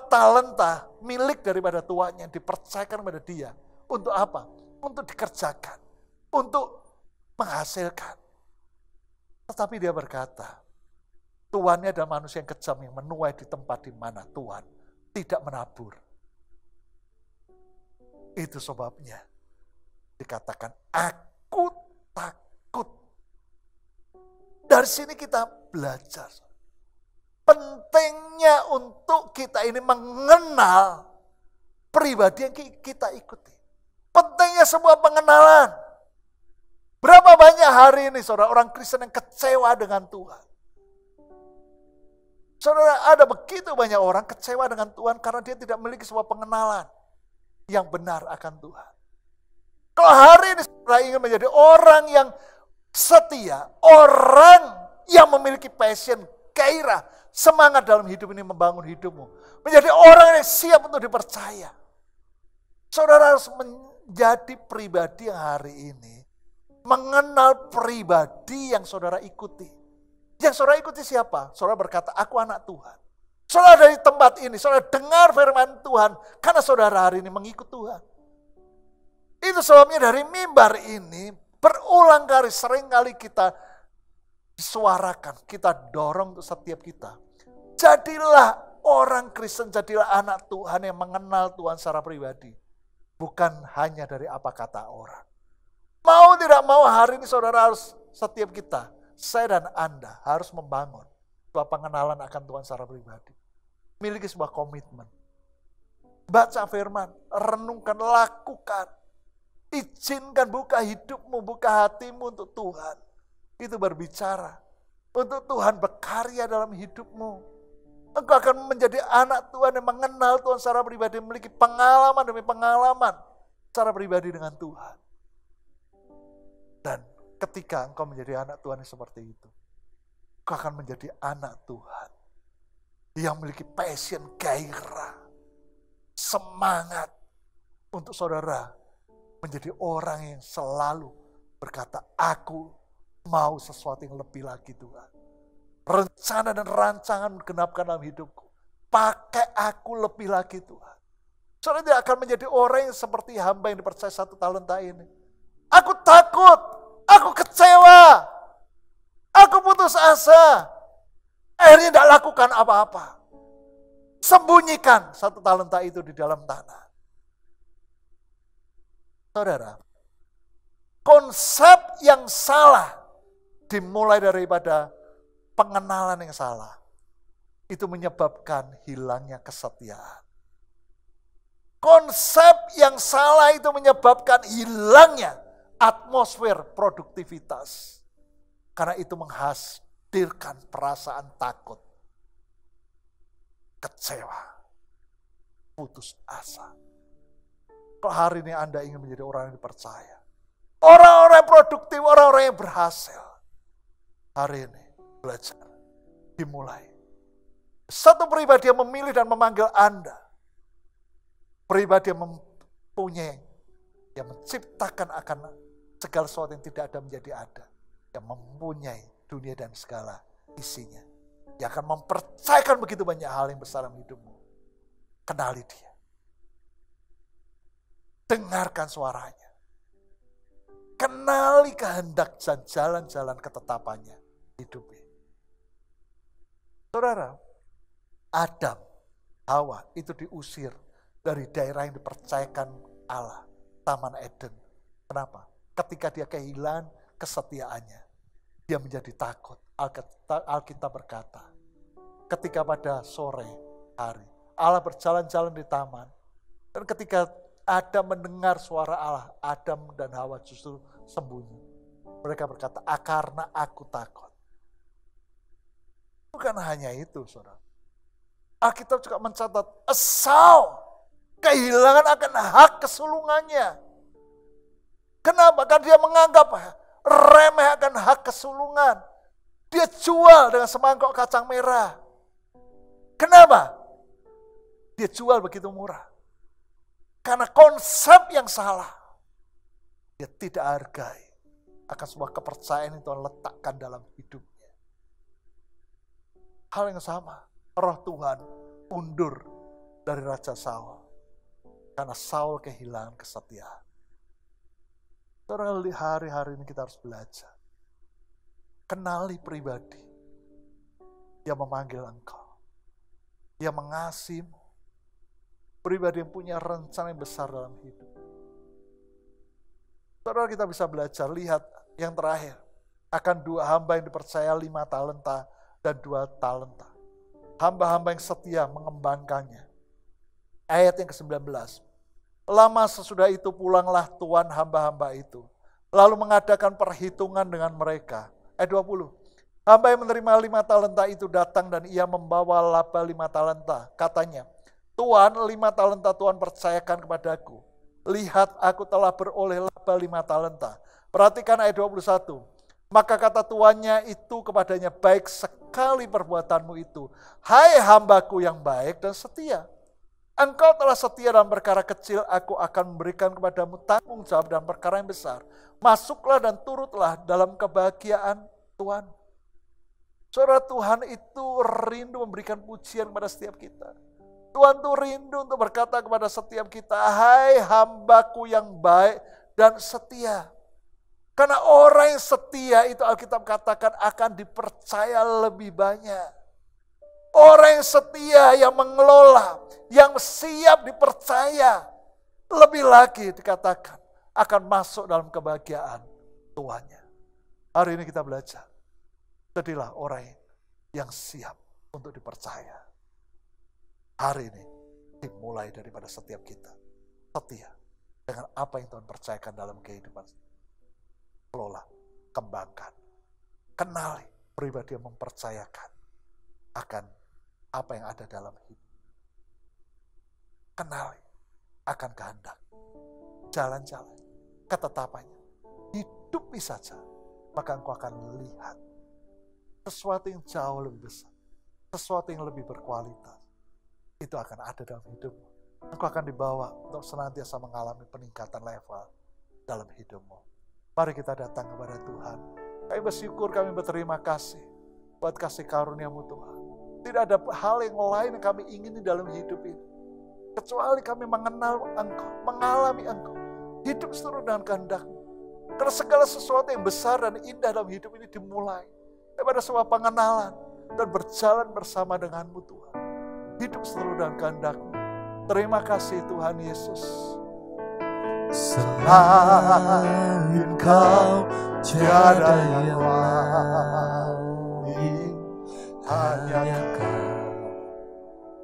talenta milik daripada tuannya yang dipercayakan kepada dia. Untuk apa? Untuk dikerjakan, untuk menghasilkan. Tetapi dia berkata, tuannya adalah manusia yang kejam, yang menuai di tempat di mana Tuhan tidak menabur. Itu sebabnya dikatakan, aku takut. Dari sini kita belajar pentingnya untuk kita ini mengenal pribadi yang kita ikuti. Pentingnya sebuah pengenalan. Berapa banyak hari ini saudara orang Kristen yang kecewa dengan Tuhan. Saudara, ada begitu banyak orang kecewa dengan Tuhan karena dia tidak memiliki sebuah pengenalan yang benar akan Tuhan. Kalau hari ini saudara ingin menjadi orang yang setia, orang yang memiliki passion, gairah, semangat dalam hidup ini membangun hidupmu. Menjadi orang yang siap untuk dipercaya. Saudara harus menjadi pribadi yang hari ini mengenal pribadi yang saudara ikuti. Yang saudara ikuti siapa? Saudara berkata, aku anak Tuhan. Saudara dari tempat ini, saudara dengar firman Tuhan karena saudara hari ini mengikut Tuhan. Itu sebabnya dari mimbar ini berulang kali, sering kali kita disuarakan, kita dorong untuk setiap kita. Jadilah orang Kristen, jadilah anak Tuhan yang mengenal Tuhan secara pribadi. Bukan hanya dari apa kata orang. Mau tidak mau hari ini saudara harus, setiap kita, saya dan Anda harus membangun sebuah pengenalan akan Tuhan secara pribadi. Miliki sebuah komitmen. Baca firman, renungkan, lakukan. Izinkan buka hidupmu, buka hatimu untuk Tuhan. Itu berbicara. Untuk Tuhan berkarya dalam hidupmu. Engkau akan menjadi anak Tuhan yang mengenal Tuhan secara pribadi. Memiliki pengalaman demi pengalaman secara pribadi dengan Tuhan. Dan ketika engkau menjadi anak Tuhan yang seperti itu, engkau akan menjadi anak Tuhan yang memiliki passion, gairah, semangat untuk saudara menjadi orang yang selalu berkata, aku mau sesuatu yang lebih lagi Tuhan. Rencana dan rancangan genapkan dalam hidupku. Pakai aku lebih lagi Tuhan. Saudara tidak akan menjadi orang yang seperti hamba yang dipercaya 1 talenta ini. Aku takut, aku kecewa, aku putus asa. Akhirnya tidak lakukan apa-apa. Sembunyikan 1 talenta itu di dalam tanah. Saudara, konsep yang salah dimulai daripada pengenalan yang salah. Itu menyebabkan hilangnya kesetiaan. Konsep yang salah itu menyebabkan hilangnya atmosfer produktivitas. Karena itu menghasilkan perasaan takut, kecewa, putus asa. Kalau hari ini Anda ingin menjadi orang yang dipercaya, orang-orang yang produktif, orang-orang yang berhasil, hari ini belajar, dimulai. Satu pribadi yang memilih dan memanggil Anda, pribadi yang mempunyai, yang menciptakan akan segala sesuatu yang tidak ada menjadi ada, yang mempunyai dunia dan segala isinya, yang akan mempercayakan begitu banyak hal yang besar dalam hidupmu. Kenali dia. Dengarkan suaranya. Kenali kehendak dan jalan-jalan ketetapannya hidupnya. Saudara, Adam, Hawa itu diusir dari daerah yang dipercayakan Allah, Taman Eden. Kenapa? Ketika dia kehilangan kesetiaannya, dia menjadi takut. Alkitab berkata, ketika pada sore hari, Allah berjalan-jalan di taman, dan ketika Adam mendengar suara Allah, Adam dan Hawa justru sembunyi. Mereka berkata, karena aku takut. Bukan hanya itu, saudara. Alkitab juga mencatat, Esau kehilangan akan hak kesulungannya. Kenapa? Karena dia menganggap remeh akan hak kesulungan. Dia jual dengan semangkok kacang merah. Kenapa? Dia jual begitu murah. Karena konsep yang salah. Dia tidak hargai akan sebuah kepercayaan yang Tuhan letakkan dalam hidupnya. Hal yang sama, roh Tuhan undur dari Raja Saul. Karena Saul kehilangan kesetiaan. Saudara, hari-hari ini kita harus belajar. Kenali pribadi yang memanggil engkau. Yang mengasihimu. Pribadi yang punya rencana yang besar dalam hidup. Saudara, kita bisa belajar, lihat yang terakhir. Akan 2 hamba yang dipercaya 5 talenta dan 2 talenta. Hamba-hamba yang setia mengembangkannya. Ayat yang ke-19. Lama sesudah itu pulanglah tuan hamba-hamba itu. Lalu mengadakan perhitungan dengan mereka. Ayat 20. Hamba yang menerima 5 talenta itu datang dan ia membawa laba 5 talenta. Katanya, Tuan, 5 talenta Tuhan percayakan kepadaku. Lihat, aku telah beroleh laba 5 talenta. Perhatikan ayat 21. Maka kata tuannya itu kepadanya, baik sekali perbuatanmu itu. Hai hambaku yang baik dan setia. Engkau telah setia dalam perkara kecil, aku akan memberikan kepadamu tanggung jawab dalam perkara yang besar. Masuklah dan turutlah dalam kebahagiaan Tuhan. Saudara, Tuhan itu rindu memberikan pujian kepada setiap kita. Tuhan itu rindu untuk berkata kepada setiap kita, hai hambaku yang baik dan setia. Karena orang yang setia itu Alkitab katakan akan dipercaya lebih banyak. Orang yang setia, yang mengelola, yang siap dipercaya, lebih lagi dikatakan akan masuk dalam kebahagiaan Tuhannya. Hari ini kita belajar. Jadilah orang yang siap untuk dipercaya. Hari ini dimulai daripada setiap kita. Setia dengan apa yang Tuhan percayakan dalam kehidupan. Kelola, kembangkan, kenali pribadi yang mempercayakan akan apa yang ada dalam hidup. Kenali akan kehendak, jalan-jalan, ketetapannya. Hidupi saja, maka engkau akan lihat sesuatu yang jauh lebih besar, sesuatu yang lebih berkualitas. Itu akan ada dalam hidupmu. Engkau akan dibawa untuk senantiasa mengalami peningkatan level dalam hidupmu. Mari kita datang kepada Tuhan. Kami bersyukur, kami berterima kasih buat kasih karunia-Mu Tuhan. Tidak ada hal yang lain yang kami ingini dalam hidup ini, kecuali kami mengenal Engkau, mengalami Engkau, hidup seluruh dengan kehendak-Mu. Karena segala sesuatu yang besar dan indah dalam hidup ini dimulai daripada sebuah pengenalan dan berjalan bersama dengan-Mu Tuhan. Hidup seluruh dengan kehendak-Mu. Terima kasih Tuhan Yesus. Selain Kau tiada yang lain, hanya Kau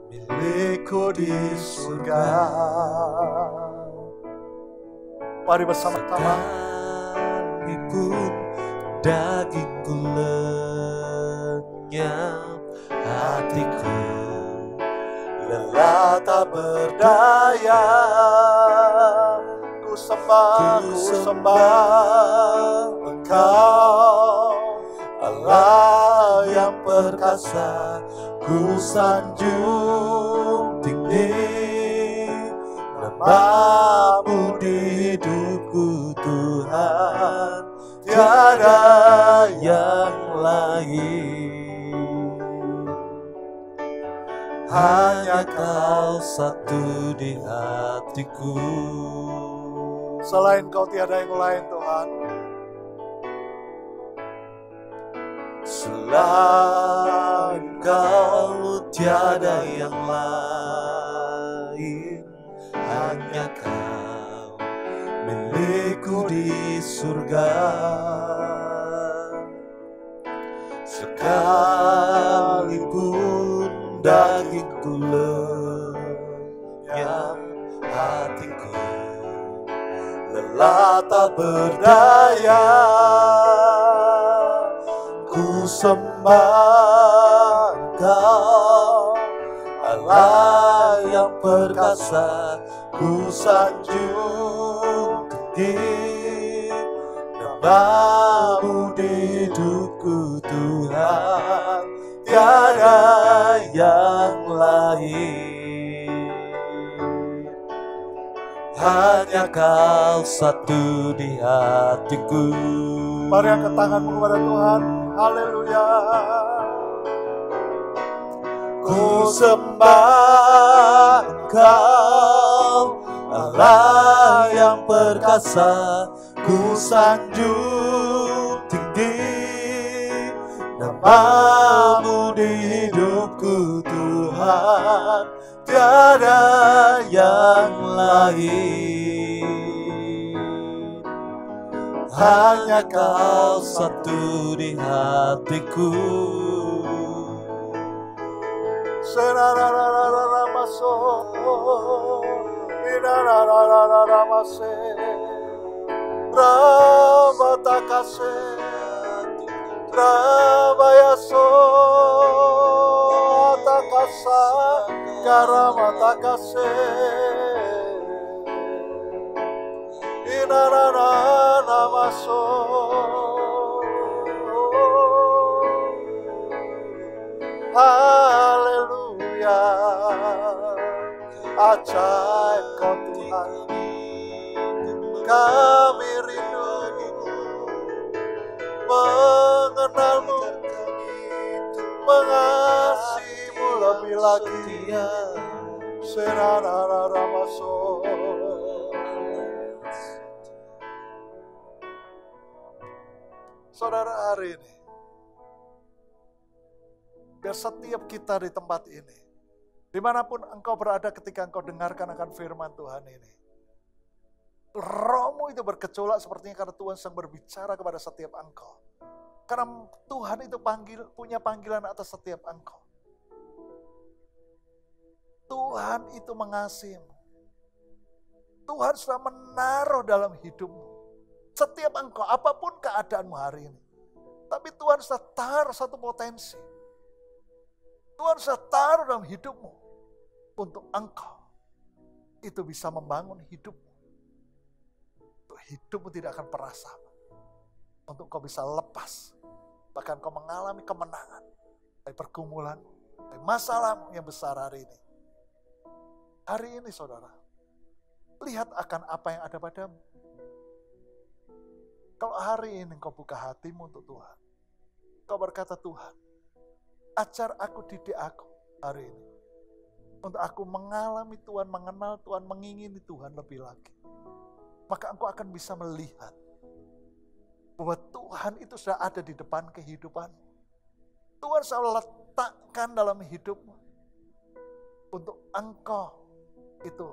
milikku di surga. Mari bersama-sama. Sekalipun dagingku lenyap, hatiku lelah tak berdaya. Ku sembah Engkau, Allah yang perkasa. Ku sanjung tinggi nama-Mu di hidupku Tuhan, tiada yang lain. Hanya Kau satu di hatiku. Selain Kau tiada yang lain Tuhan. Selain Kau tiada yang lain, hanya Kau milikku di surga. Sekalipun dagingku lenyap, hatiku lelah tak berdaya. Ku sembah Engkau, Allah yang perkasa. Ku sanjung tinggi nama-Mu di hidupku Tuhan, tiada yang lain. Hanya Kau satu di hatiku. Mari angkat tanganmu kepada Tuhan. Haleluya. Ku sembah Engkau, Allah yang perkasa. Ku sanjung tinggi nama-Mu di hidupku Tuhan, tiada yang lain. Hanya Kau satu di hatiku. Rabayaso Takasa Karamatakase Inarana Namaso Haleluya. Ajaib kau Tuhan, kami rindu mengenalmu, mengasihimu lebih lagi. Serarararamaso. Saudara, hari ini biar setiap kita di tempat ini, dimanapun engkau berada ketika engkau dengarkan akan firman Tuhan ini, Rohmu itu bergejolak sepertinya karena Tuhan sedang berbicara kepada setiap engkau. Karena Tuhan itu punya panggilan atas setiap engkau. Tuhan itu mengasihimu. Tuhan sudah menaruh dalam hidupmu. Setiap engkau, apapun keadaanmu hari ini. Tapi Tuhan sudah taruh satu potensi. Tuhan sudah taruh dalam hidupmu. Untuk engkau. Itu bisa membangun hidupmu. Untuk hidupmu tidak akan pernah sama. Untuk kau bisa lepas. Bahkan kau mengalami kemenangan. Dari pergumulan. Dari masalahmu yang besar hari ini. Hari ini saudara. Lihat akan apa yang ada padamu. Kalau hari ini kau buka hatimu untuk Tuhan. Kau berkata, Tuhan, ajar aku, didik aku hari ini. Untuk aku mengalami Tuhan, mengenal Tuhan, mengingini Tuhan lebih lagi. Maka engkau akan bisa melihat bahwa Tuhan itu sudah ada di depan kehidupanmu. Tuhan sudah letakkan dalam hidupmu. Untuk engkau itu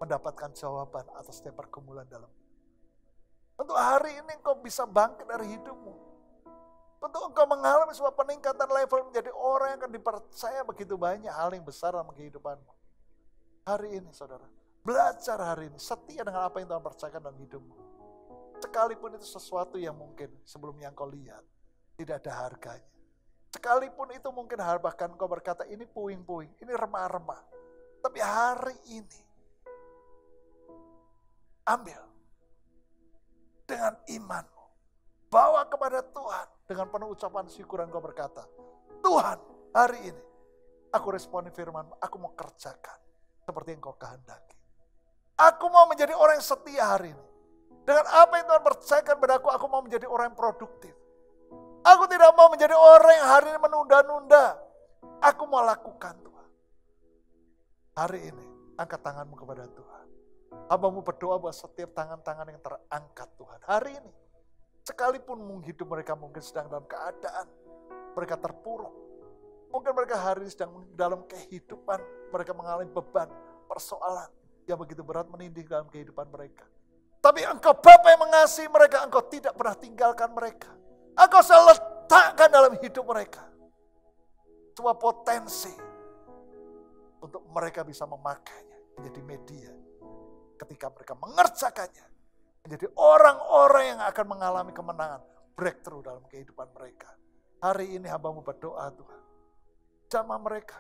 mendapatkan jawaban atas setiap pergumulan dalam hidup. Untuk hari ini engkau bisa bangkit dari hidupmu. Untuk engkau mengalami sebuah peningkatan level menjadi orang yang akan dipercaya begitu banyak hal yang besar dalam kehidupanmu. Hari ini saudara, belajar hari ini, setia dengan apa yang Tuhan percayakan dalam hidupmu. Sekalipun itu sesuatu yang mungkin sebelumnya engkau lihat, tidak ada harganya. Sekalipun itu mungkin bahkan engkau berkata, ini puing-puing, ini remah-remah. Tapi hari ini, ambil. Dengan imanmu, bawa kepada Tuhan dengan penuh ucapan syukur engkau berkata, Tuhan hari ini aku responi firman-Mu, aku mau kerjakan seperti yang Engkau kehendaki. Aku mau menjadi orang yang setia hari ini. Dengan apa yang Tuhan percayakan padaku, aku mau menjadi orang yang produktif. Aku tidak mau menjadi orang yang hari ini menunda-nunda. Aku mau lakukan Tuhan. Hari ini angkat tanganmu kepada Tuhan. Hamba-Mu berdoa bahwa setiap tangan-tangan yang terangkat Tuhan hari ini, sekalipun hidup mereka mungkin sedang dalam keadaan mereka terpuruk, mungkin mereka hari ini sedang dalam kehidupan, mereka mengalami beban, persoalan yang begitu berat menindih dalam kehidupan mereka. Tapi Engkau Bapa yang mengasihi mereka, Engkau tidak pernah tinggalkan mereka. Engkau selalu letakkan dalam hidup mereka sebuah potensi untuk mereka bisa memakainya menjadi media. Ketika mereka mengerjakannya, menjadi orang-orang yang akan mengalami kemenangan, breakthrough dalam kehidupan mereka. Hari ini hamba-Mu berdoa Tuhan, jamah mereka,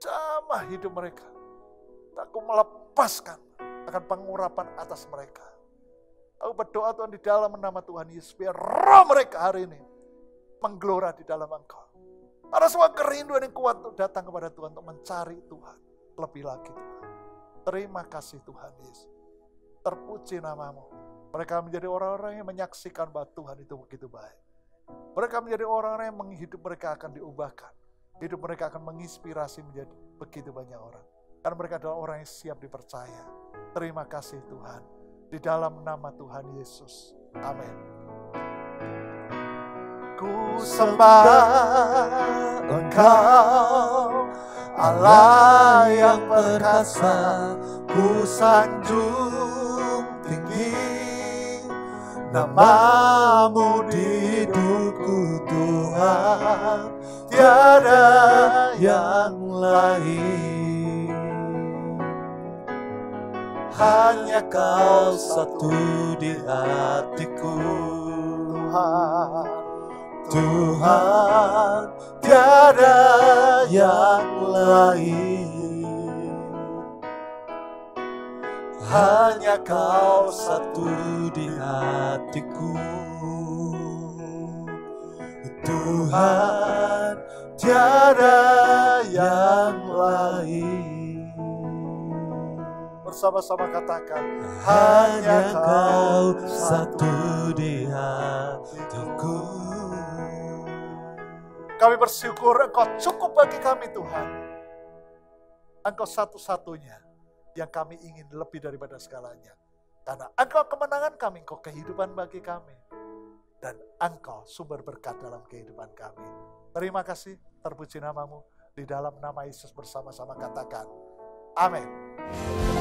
jamah hidup mereka. Aku melepaskan akan pengurapan atas mereka. Aku berdoa Tuhan di dalam nama Tuhan Yesus, biar roh mereka hari ini menggelora di dalam Engkau. Ada sebuah kerinduan yang kuat untuk datang kepada Tuhan, untuk mencari Tuhan lebih lagi Tuhan. Terima kasih Tuhan Yesus. Terpuji nama-Mu. Mereka menjadi orang-orang yang menyaksikan bahwa Tuhan itu begitu baik. Mereka menjadi orang-orang yang hidup mereka akan diubahkan. Hidup mereka akan menginspirasi menjadi begitu banyak orang. Karena mereka adalah orang yang siap dipercaya. Terima kasih Tuhan. Di dalam nama Tuhan Yesus. Amin. Ku sembah Engkau, Allah yang perkasa, ku sanjung tinggi nama-Mu di hidupku Tuhan, tiada yang lain. Hanya Kau satu di hatiku, Tuhan. Tuhan, tiada yang lain. Hanya Kau satu di hatiku. Tuhan, tiada yang lain. Bersama-sama katakan, Hanya Kau satu di hatiku. Kami bersyukur Engkau cukup bagi kami Tuhan. Engkau satu-satunya yang kami ingin lebih daripada segalanya. Karena Engkau kemenangan kami, Engkau kehidupan bagi kami. Dan Engkau sumber berkat dalam kehidupan kami. Terima kasih, terpuji namamu. Di dalam nama Yesus bersama-sama katakan, amin.